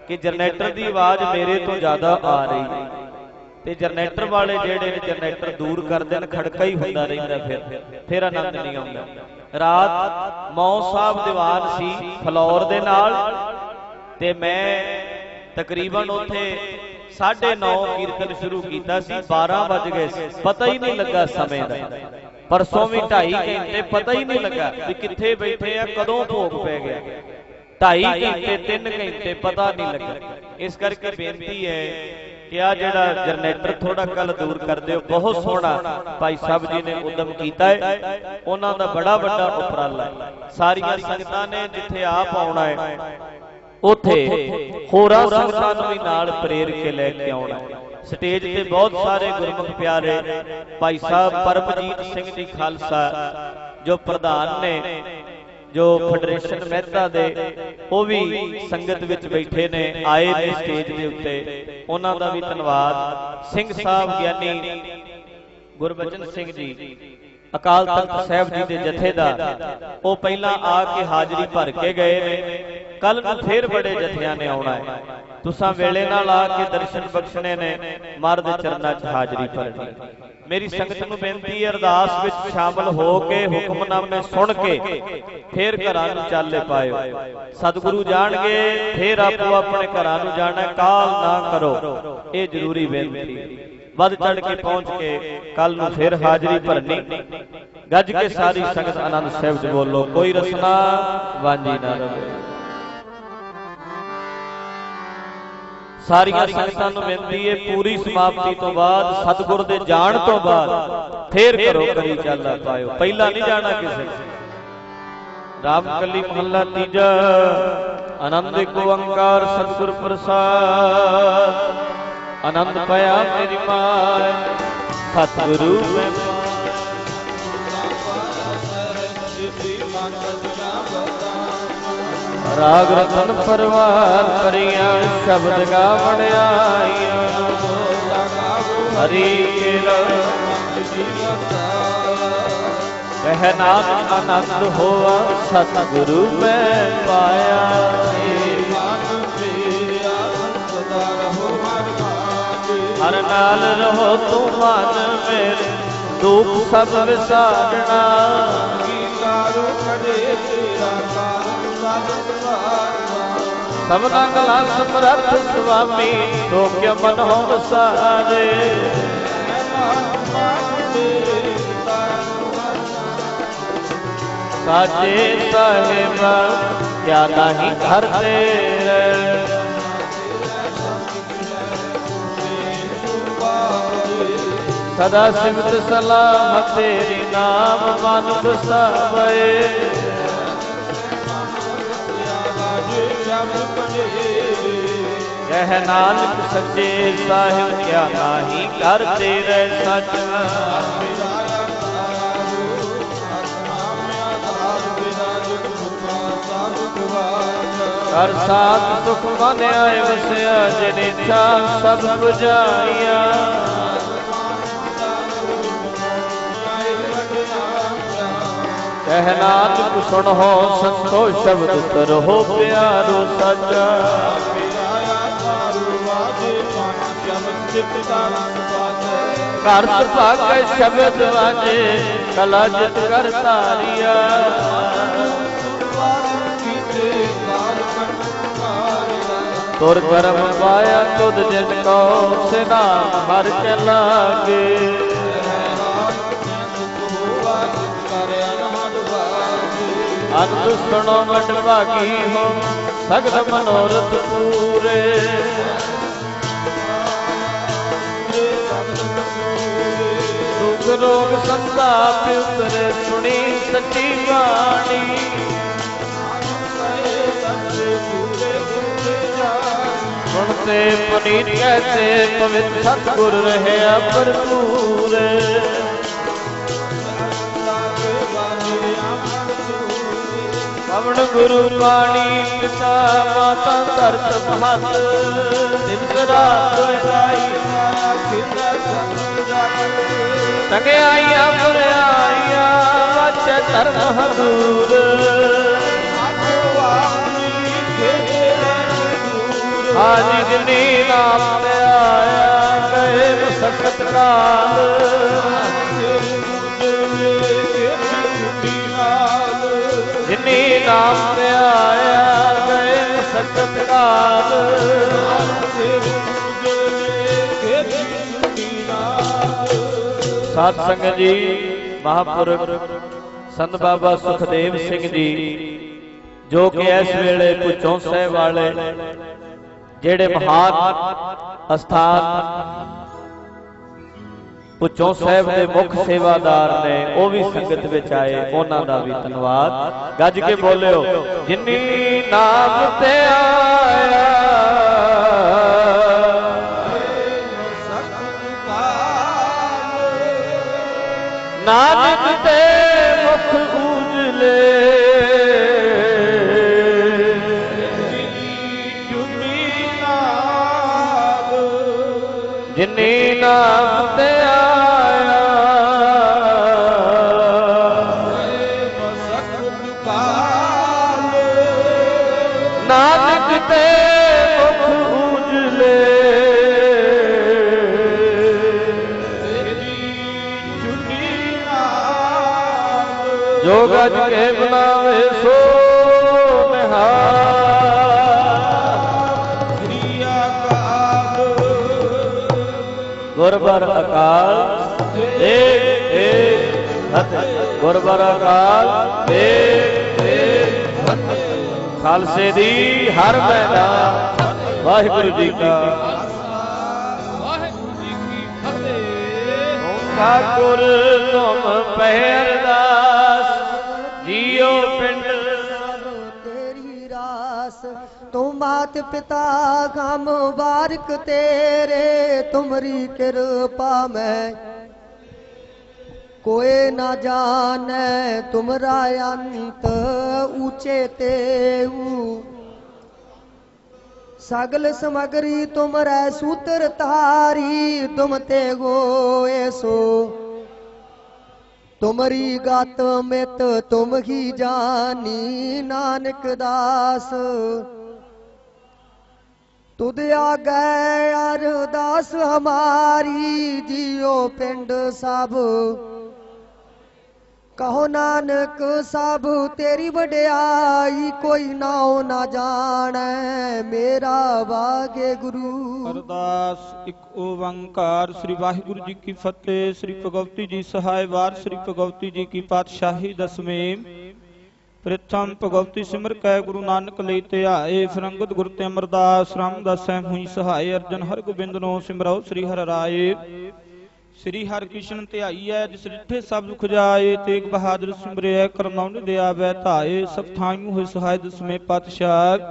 कि जनरेटर की आवाज मेरे तो ज्यादा आ रही, ते जनरेटर वाले जेड़े ने जनरेटर दूर कर देन, खड़का ही हुंदा रहिंदा, फिर आनंद नहीं आउंदा। रात मौ साहब दीवान सी फलौर दे नाल, ते मैं तकरीबन उत्थे 9:30 कीर्तन शुरू किया सी, 12 बज गए, पता ही नहीं लगा समय का। परसों भी 2.5 घंटे पता ही नहीं लगा भी कित्थे बैठे आ, कदों भोग पै गया। 2.5 घंटे 3 घंटे पता नहीं लगा। इस करके बेनती है कि आ जिहड़ा जनरेटर थोड़ा कल दूर कर दिओ। बहुत सोहना भाई साहब जी ने उद्यम किया है, उन्हां दा बड़ा वड्डा उपराला है। सारियां संगतां ने जिथे आप आउणा है उथे होरां संगतां नूं भी नाल प्रेर के लैके आउणा है। स्टेज ते बहुत सारे गुरमुख प्यारे भाई साहब परमजीत सिंह जी खालसा जो प्रधान ने, जो फेडरेशन मेहता दे, वो भी संगत विच बैठे ने, आए ने स्टेज के उत्ते, उन्हां दा भी धन्नवाद। सिंह साहब ज्ञानी गुरबचन सिंह जी अकाल तख्त साहब जी के जथेदार, वो पहला आके हाजरी भर के गए ने। कल नूं फिर बड़े जथियां ने आउणा है, तुसां वेले नाल आके दर्शन बख्शने ने, महाराज दे चरनां च हाजरी भरनी। मेरी संगत नूं बेनती है, अरदास विच शामिल हो के हुक्मनामे सुन के फिर घरां नूं चाले पायो। सतगुरु जाणगे फिर आपो अपने घरां नूं जाना, काल ना करो, ये जरूरी बेनती। वध चढ़ के पहुंच के कल नूं फिर हाजरी भरनी। गज के सारी संगत आनंद साहिब च बोलो, कोई रसना वांझी ना रहे। सारियां संगतां नूं बेनती है, पूरी समाप्ति तो बाद सतगुर दे जाण तो बाद फिर घरों घरी चाला पायो, पहला नहीं जाना किसी। राम कली महला तीजा, आनंद को ओंकार सतगुर प्रसाद। आनंद पाया मेरी माय सतगुरु में, राग रतन परवार करिया शब्द गावण आईया। हरि के कह नानक आनंद होआ सतगुरु में पाया। हर नाल रहो तू मन मेरे, दुख सब विसारना। सबना गला समरथ स्वामी, तो क्या मन हो सारे। साचे साहेबा क्या नहीं घर तेरे, सदा सिमत सलाह तेरी नाम मन बसावे। कह नानक सच्चे साहिब क्या नाही कर तेरे सच। कर साथ सुख मन आए वसया, जिन इच्छा सब बुझाइया। कह नानक सुन हो संतो शब्द करहो प्यारो सचा। करत भागे शब्द वाजे, कला जित कर तारिया। तुर कर्म पाया तुद जिन को, से नाम हर के लागे। अंत सुनो मट भागी हो, सगल मनोरथ पूरे। दुख रोग संताप उतरे, सुनी सच्ची वाणी। सुनते पुनीत कहते, पवित्र सतगुर रहे भरपूर। पवन गुरु पाणी पिता माता धरत महत। दिन रात तंगे आइया पर आइया, वाचे धर्म हदूर। आज जिनी नाम पे आया, गए मुसक्कत काल। जिनी नाम पे आया, गए मुसक्कत काल। साध संगत जी, महापुरख संत बाबा सुखदेव सिंह जी जो कि इस वेले भुजों साहिब वाले जेड़े महान अस्थान भुजों साहिब के मुख सेवादार ने वो भी संगत विच आए, उन्हां दा भी धन्नवाद। गज के बोलियो, जिन्नी नाम ते आया नानक ते मुख उजले, जिन्नी नाम ते आया नानक ते मुख उजले, जो गज के बनावे सो निहाल, गुरबर अकाल एक एक हत, गुरबर अकाल एक एक हत, खालसे दी हर मैदान, वाहिगुरु जी का ठाकुर तुम पहरदास जियो पिंड तेरी रास, तुम मात पिता का मुबारक तेरे, तुमरी कृपा में कोई ना जाने, तुमरा अंत ऊंचे तेऊ, सगल समगरी तुमरे सूत्र तारी, तुम ते गोए सो तुमरी गात मित तुम ही जानी, नानक दास तुद आ गए अरदास हमारी, जियो पिंड सब कहो नानक सब तेरी वड्याई, कोई नाओ ना जाने मेरा वागे गुरु। अरदास एक ओंकार। श्री वाहिगुरु जी की फतेह। श्री भगवती जी सहाय वार। श्री भगवती जी की पातशाही दसवें। प्रथम भगवती सिमर कै गुरु नानक ले ध्याए, फिर अंगद गुर ते अमरदास रामदास हुई सहाय, अर्जन हर गोबिंद नो सिमरौ श्री हर राय। श्री हर कृष्ण ध्याईऐ जिस डिठे सब दुख जाए, तेग बहादुर सिमरिऐ करनौन दया वै धाए, सब थाइयों होए सहाय दसवें पातशाह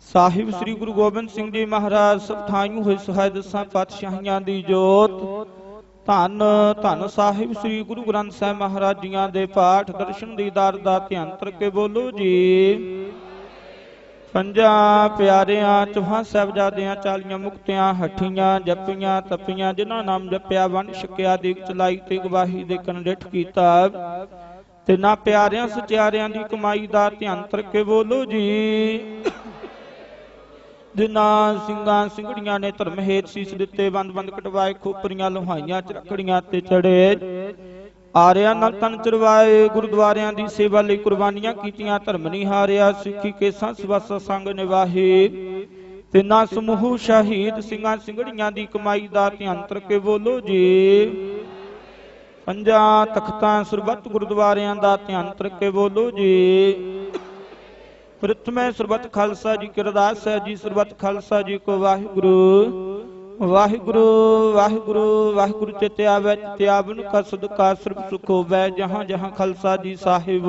साहिब श्री गुरु गोबिंद सिंह जी महाराज, सब थाइयों होए सहाय दसां पातशाहियां दी जोत। धन धन साहिब श्री गुरु ग्रंथ साहिब महाराज जियां दे पाठ दर्शन दीदार दा ध्यान करके बोलो जी। पंजा प्यारियां चौहां साहिबजादियां 40 मुक्तियां हठियां जपियां तपियां, जिन्हां नाम जपिया वंड छकिया दीग चलाई ते गवाही दे कन डिठ कीता, तिन्हां प्यारियां सचियारियां दी कमाई दा ध्यान करके बोलो जी। जिन्हां ਸਿੰਘਾਂ ਸਿੰਘੜੀਆਂ ने धर्म हेत सीस दिते, बंद बंद कटवाए, खोपरियां लोहाइयां चरखड़ियां ते चढ़े, आरिया नल तन चरवाए, गुरुद्वारियां दी सेवा लई कुर्बानियां कीतियां, धर्म नहीं हारिया, सिੱਖੀ केसां ਸਵਾਸਾ संग निवाहे, तिन्हां समूह शहीद ਸਿੰਘਾਂ ਸਿੰਘੜੀਆਂ ਦੀ ਕਮਾਈ ਦਾ ਧਿਆਨ ਕਰਕੇ ਬੋਲੋ ਜੀ। ਪੰਜਾਂ ਤਖਤਾਂ ਸਰਬੱਤ ਗੁਰਦੁਆਰਿਆਂ ਦਾ ਧਿਆਨ ਕਰਕੇ ਬੋਲੋ ਜੀ। प्रथम सरबत खालसा जी की अरदास है जी। सरबत खालसा जी को वाहिगुरु वाहिगुरु वाहिगुरु वाहिगुरु चेते आवे, त्यावन का सदका सर्ब सुख होवै, जहां जहां खालसा जी साहिब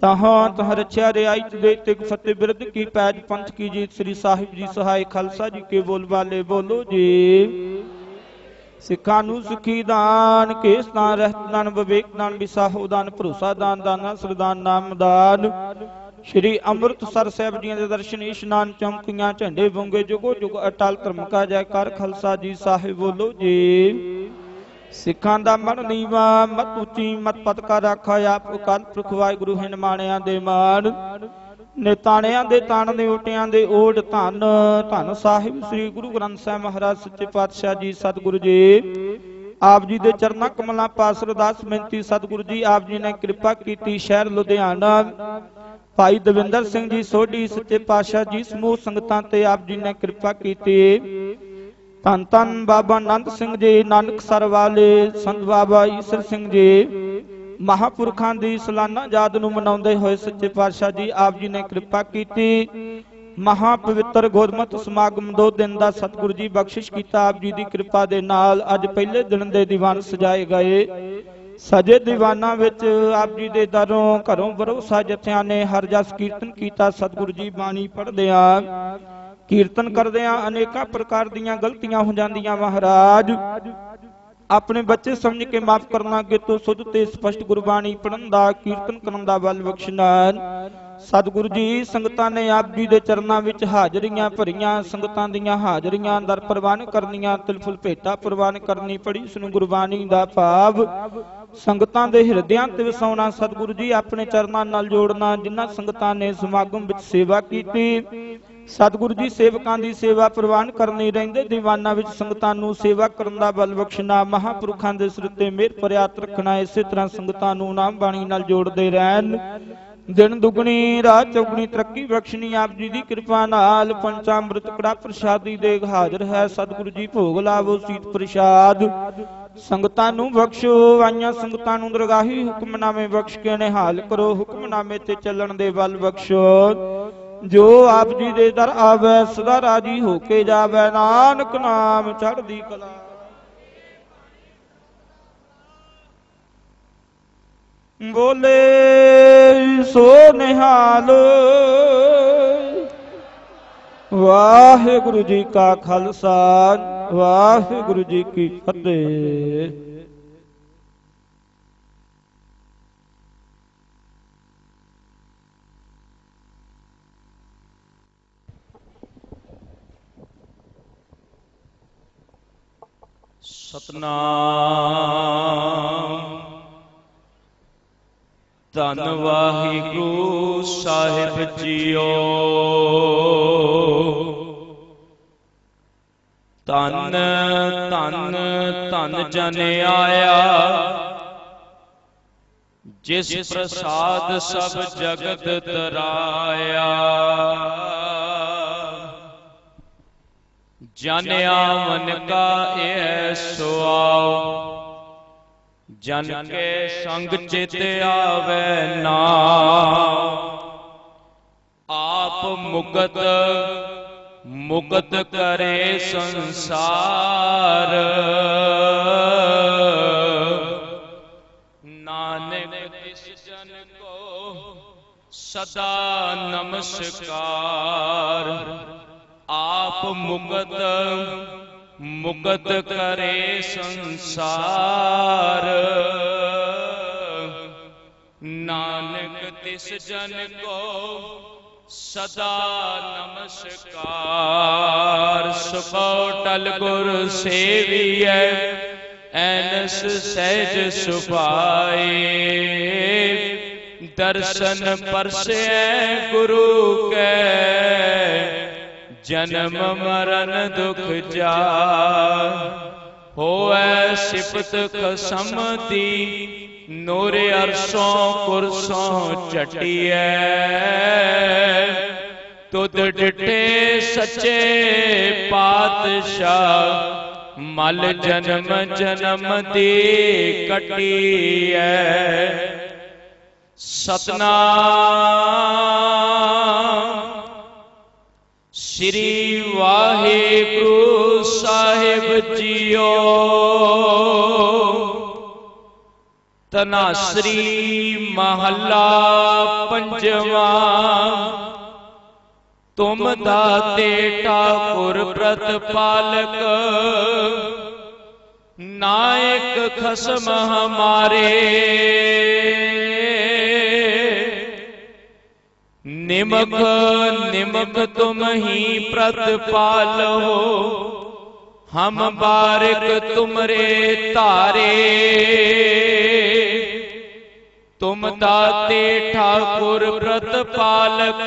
तहां तहां रक्षा रियायत दे तिग फतेह बिरद की पैज पंथ की जीत। श्री साहिब जी सहाय खालसा जी के बोल वाले बोलो जी। सिखा नू सिखी दान, केस दान, रहत दान, विवेक दान, विसाहो दान, भरोसा दान, दाना सरदान नाम दान। श्री अमृतसर साहिब जी के दर्शन इशनान चौंकियां झंडे बूंगे, जुगो जुग अटल धर्म का जयकार खालसा जी साहिब बोलो जी। सिखां दा मन नीवा मत उची मत पत का राखा, आप अकाल पुरख वाहिगुरु है निमाणियां दे मान, निताणियां दे ताण ने ओटियां दे ओढ़। धन धन साहिब श्री गुरु ग्रंथ साहिब महाराज सच्चे पातशाह जी सतगुरु जी। आप जी दे चरना कमलां पास अरदास बेनती, सतगुरु जी आप जी ने कृपा कीती शहर लुधियाना ਭਾਈ ਦਵਿੰਦਰ ਸਿੰਘ ਜੀ ਸੋਢੀ ਸੱਚੇ ਪਾਤਸ਼ਾਹ ਜੀ ਸਮੂਹ ਸੰਗਤਾਂ ਤੇ ਆਪ ਜੀ ਨੇ ਕਿਰਪਾ ਕੀਤੀ। ਧੰਨ ਧੰਨ ਬਾਬਾ ਆਨੰਦ ਸਿੰਘ ਜੀ ਨਾਨਕਸਰ ਵਾਲੇ, ਸੰਤ ਬਾਬਾ ਈਸਰ ਸਿੰਘ ਜੀ ਮਹਾਂਪੁਰਖਾਂ ਦੀ ਸਾਲਾਨਾ ਯਾਦ ਨੂੰ ਮਨਾਉਂਦੇ ਹੋਏ ਸੱਚੇ ਪਾਤਸ਼ਾਹ ਜੀ ਆਪ ਜੀ ਨੇ ਕਿਰਪਾ ਕੀਤੀ। ਮਹਾ ਪਵਿੱਤਰ ਗੁਰਮਤਿ ਸਮਾਗਮ 2 ਦਿਨ ਦਾ ਸਤਿਗੁਰੂ ਜੀ ਬਖਸ਼ਿਸ਼ ਕੀਤਾ। ਆਪ ਜੀ ਦੀ ਕਿਰਪਾ ਦੇ ਨਾਲ ਅੱਜ ਪਹਿਲੇ ਦਿਨ ਦੇ ਦੀਵਾਨ ਸਜਾਏ ਗਏ। ਸਜੇ ਦੀਵਾਨਾਂ ਵਿੱਚ ਆਪ ਜੀ ਦੇ ਦਰੋਂ ਘਰੋਂ ਭਰੋਸਾ ਜਥਿਆਂ ਨੇ ਹਰ ਜਸ ਕੀਰਤਨ ਕੀਤਾ। ਸਤਿਗੁਰੂ ਜੀ ਬਾਣੀ ਪੜ੍ਹਦਿਆਂ ਕੀਰਤਨ ਕਰਦਿਆਂ ਅਨੇਕਾਂ ਪ੍ਰਕਾਰ ਦੀਆਂ ਗਲਤੀਆਂ ਹੋ ਜਾਂਦੀਆਂ। ਮਹਾਰਾਜ ਆਪਣੇ ਬੱਚੇ ਸਮਝ ਕੇ ਮਾਫ ਕਰਨਾ, ਅੱਗੇ ਤੋਂ ਸੁਧ ਤੇ ਸਪਸ਼ਟ ਗੁਰਬਾਣੀ ਪੜਨ ਦਾ ਕੀਰਤਨ ਕਰਨ ਦਾ ਬਲ ਬਖਸ਼ਣਾ। ਸਤਿਗੁਰੂ ਜੀ ਸੰਗਤਾਂ ਨੇ ਆਪ ਜੀ ਦੇ ਚਰਨਾਂ ਵਿੱਚ ਹਾਜ਼ਰੀਆਂ ਭਰੀਆਂ। ਸੰਗਤਾਂ ਦੀਆਂ ਹਾਜ਼ਰੀਆਂ ਦਰ ਪ੍ਰਵਾਨ ਕਰਨੀਆਂ, ਤਿਲਫੁਲ ਭੇਟਾ ਪ੍ਰਵਾਨ ਕਰਨੀ ਪੜੀ ਉਸ ਨੂੰ ਗੁਰਬਾਣੀ ਦਾ ਭਾਵ ਸੰਗਤਾਂ ਦੇ ਹਿਰਦਿਆਂ ਤੇ ਵਸਾਉਣਾ। ਸਤਿਗੁਰੂ ਜੀ ਆਪਣੇ ਚਰਨਾਂ ਨਾਲ ਜੋੜਨਾ। ਜਿਨ੍ਹਾਂ ਸੰਗਤਾਂ ਨੇ ਸਮਾਗਮ ਵਿੱਚ ਸੇਵਾ ਕੀਤੀ, ਸਤਿਗੁਰੂ ਜੀ ਸੇਵਕਾਂ ਦੀ ਸੇਵਾ ਪ੍ਰਵਾਨ ਕਰਨੀ। ਰਹਿੰਦੇ ਦੀਵਾਨਾਂ ਵਿੱਚ ਸੰਗਤਾਂ ਨੂੰ ਸੇਵਾ ਕਰਨ ਦਾ ਬਲ ਬਖਸ਼ਣਾ। ਮਹਾਂਪੁਰਖਾਂ ਦੇ ਸਿਰ ਤੇ ਮਿਹਰ ਭਰਿਆਤ ਰੱਖਣਾ। ਇਸੇ ਤਰ੍ਹਾਂ ਸੰਗਤਾਂ ਨੂੰ ਨਾਮ ਬਾਣੀ ਨਾਲ ਜੋੜਦੇ ਰਹਿਣ। ਦਿਨ ਦੁਗਣੀ ਰਾਤ ਚੌਗਣੀ ਤਰੱਕੀ ਬਖਸ਼ਣੀ। ਆਪ ਜੀ ਦੀ ਕਿਰਪਾ ਨਾਲ ਪੰਚਾਮ੍ਰਿਤ ਕੜਾ ਪ੍ਰਸ਼ਾਦੀ ਦੇ ਹਾਜ਼ਰ ਹੈ। ਸਤਿਗੁਰੂ ਜੀ ਭੋਗ ਲਾਵੋ ਸੀਤ ਪ੍ਰਸ਼ਾਦ ਸੰਗਤਾਂ ਨੂੰ ਬਖਸ਼ੋ। ਆਈਆਂ ਸੰਗਤਾਂ ਨੂੰ ਦਰਗਾਹੀ ਹੁਕਮਨਾਮੇ ਬਖਸ਼ ਕੇ ਨਿਹਾਲ ਕਰੋ। ਹੁਕਮਨਾਮੇ ਤੇ ਚੱਲਣ ਦੇ ਬਲ ਬਖਸ਼ੋ। ਜੋ ਆਪ ਜੀ ਦੇ ਦਰ ਆਵੈ ਸਦਾ ਰਾਜੀ ਹੋ ਕੇ ਜਾਵੈ। ਨਾਨਕ ਨਾਮ ਚੜ੍ਹਦੀ ਕਲਾ। ਬੋਲੇ ਸੋ ਨਿਹਾਲ। ਵਾਹਿਗੁਰੂ ਜੀ ਕਾ ਖਾਲਸਾ, ਵਾਹਿਗੁਰੂ ਜੀ ਕੀ ਫਤਿਹ। ਸਤਨਾਮ। ਧੰਨ ਵਾਹਿਗੁਰੂ ਸਾਹਿਬ ਜੀਓ। ਧੰਨ ਧੰਨ ਧੰਨ ਜਨ ਆਇਆ, ਜਿਸ ਪ੍ਰਸਾਦ ਸਭ ਜਗਤ ਤਰਾਇਆ। ਜਨ ਆਵਨ ਕਾ ਇਹ ਸੁਆਉ, ਜਨ ਕੇ ਸੰਗ ਚਿਤ ਆਵੈ ਨਾਮ। ਆਪ ਮੁਕਤ ਮੁਕਤ ਕਰੇ ਸੰਸਾਰ। ਨਾਨਕ ਤਿਸ ਜਨ ਕੋ ਸਦਾ ਨਮਸਕਾਰ। ਆਪ ਮੁਕਤ ਮੁਕਤ ਕਰੇ ਸੰਸਾਰ। ਨਾਨਕ ਤਿਸ ਜਨ ਕੋ ਸਦਾ ਨਮਸਕਾਰ। ਸੁਭਉ ਟਲ ਗੁਰ ਸੇਵੀਐ, ਐਨਸ ਸਹਿਜ ਸੁਭਾਏ। ਦਰਸ਼ਨ ਪਰਸੈ ਗੁਰੂ ਕੈ, ਜਨਮ ਮਰਨ ਦੁਖ ਜਾ। ਹੋਐ ਸਿਫਤ ਖਸਮ ਦੀ, ਨੂਰ ਅਰਸ਼ੋਂ ਕੁਰਸੋਂ ਝਟੀਐ। ਤੁਧ ਡਿਠੇ ਸੱਚੇ ਪਾਤਸ਼ਾਹ, ਮਲ ਜਨਮ ਜਨਮ ਦੀ ਕਟੀਐ। ਸਤਨਾਮ ਸ੍ਰੀ ਵਾਹਿਗੁਰੂ ਸਾਹਿਬ ਜੀਓ। ਧਨਾਸਰੀ ਮਹੱਲਾ ਪੰਜਵਾਂ। ਤੁਮ ਦਾਤੇ ਠਾਕੁਰ ਪ੍ਰਤਪਾਲਕ, ਨਾਇਕ ਖਸਮ ਹਮਾਰੇ। निमख निमख तुम ही प्रतिपाल हो, हम बारिक तुमरे तारे। तुम दाते ठाकुर प्रतिपालक,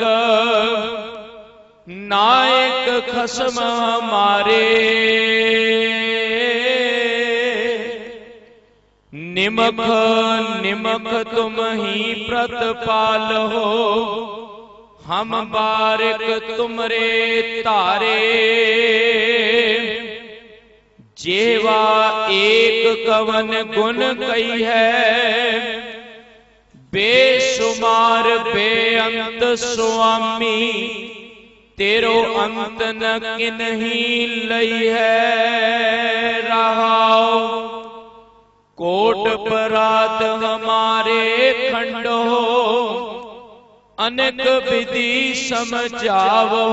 नायक खसम हमारे। निमख निमख तुम ही प्रतिपाल हो, हम बारिक तुमरे तारे। जेवा एक कवन गुण कही है, बेशुमार बेअंत स्वामी। तेरो अंत न किन्ही लई है, रहाओ कोट परात हमारे खंडो। अनेक विधि समझावो,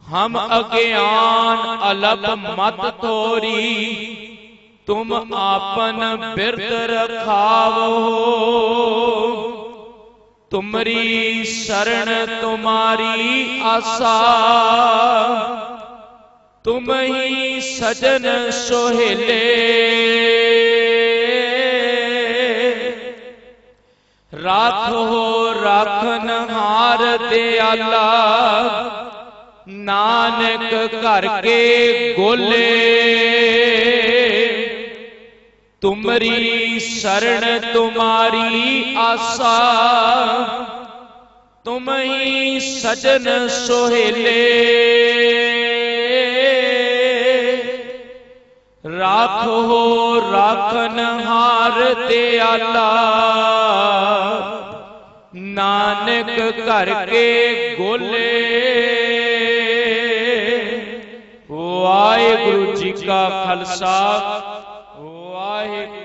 हम अज्ञान अलप मत थोरी। तुम आपन बिरत रखावो, तुमरी शरण तुम्हारी आशा। तुम ही सजन सोहेले, राखो राखन हार दयाला। नानक घर के गोले, तुमरी शरण तुम्हारी आशा। तुम ही सजन सोहेले, राखो राखन हार दयाला। नानक घर के गोले। वाहिगुरु जी का खालसा, वाहिगुरु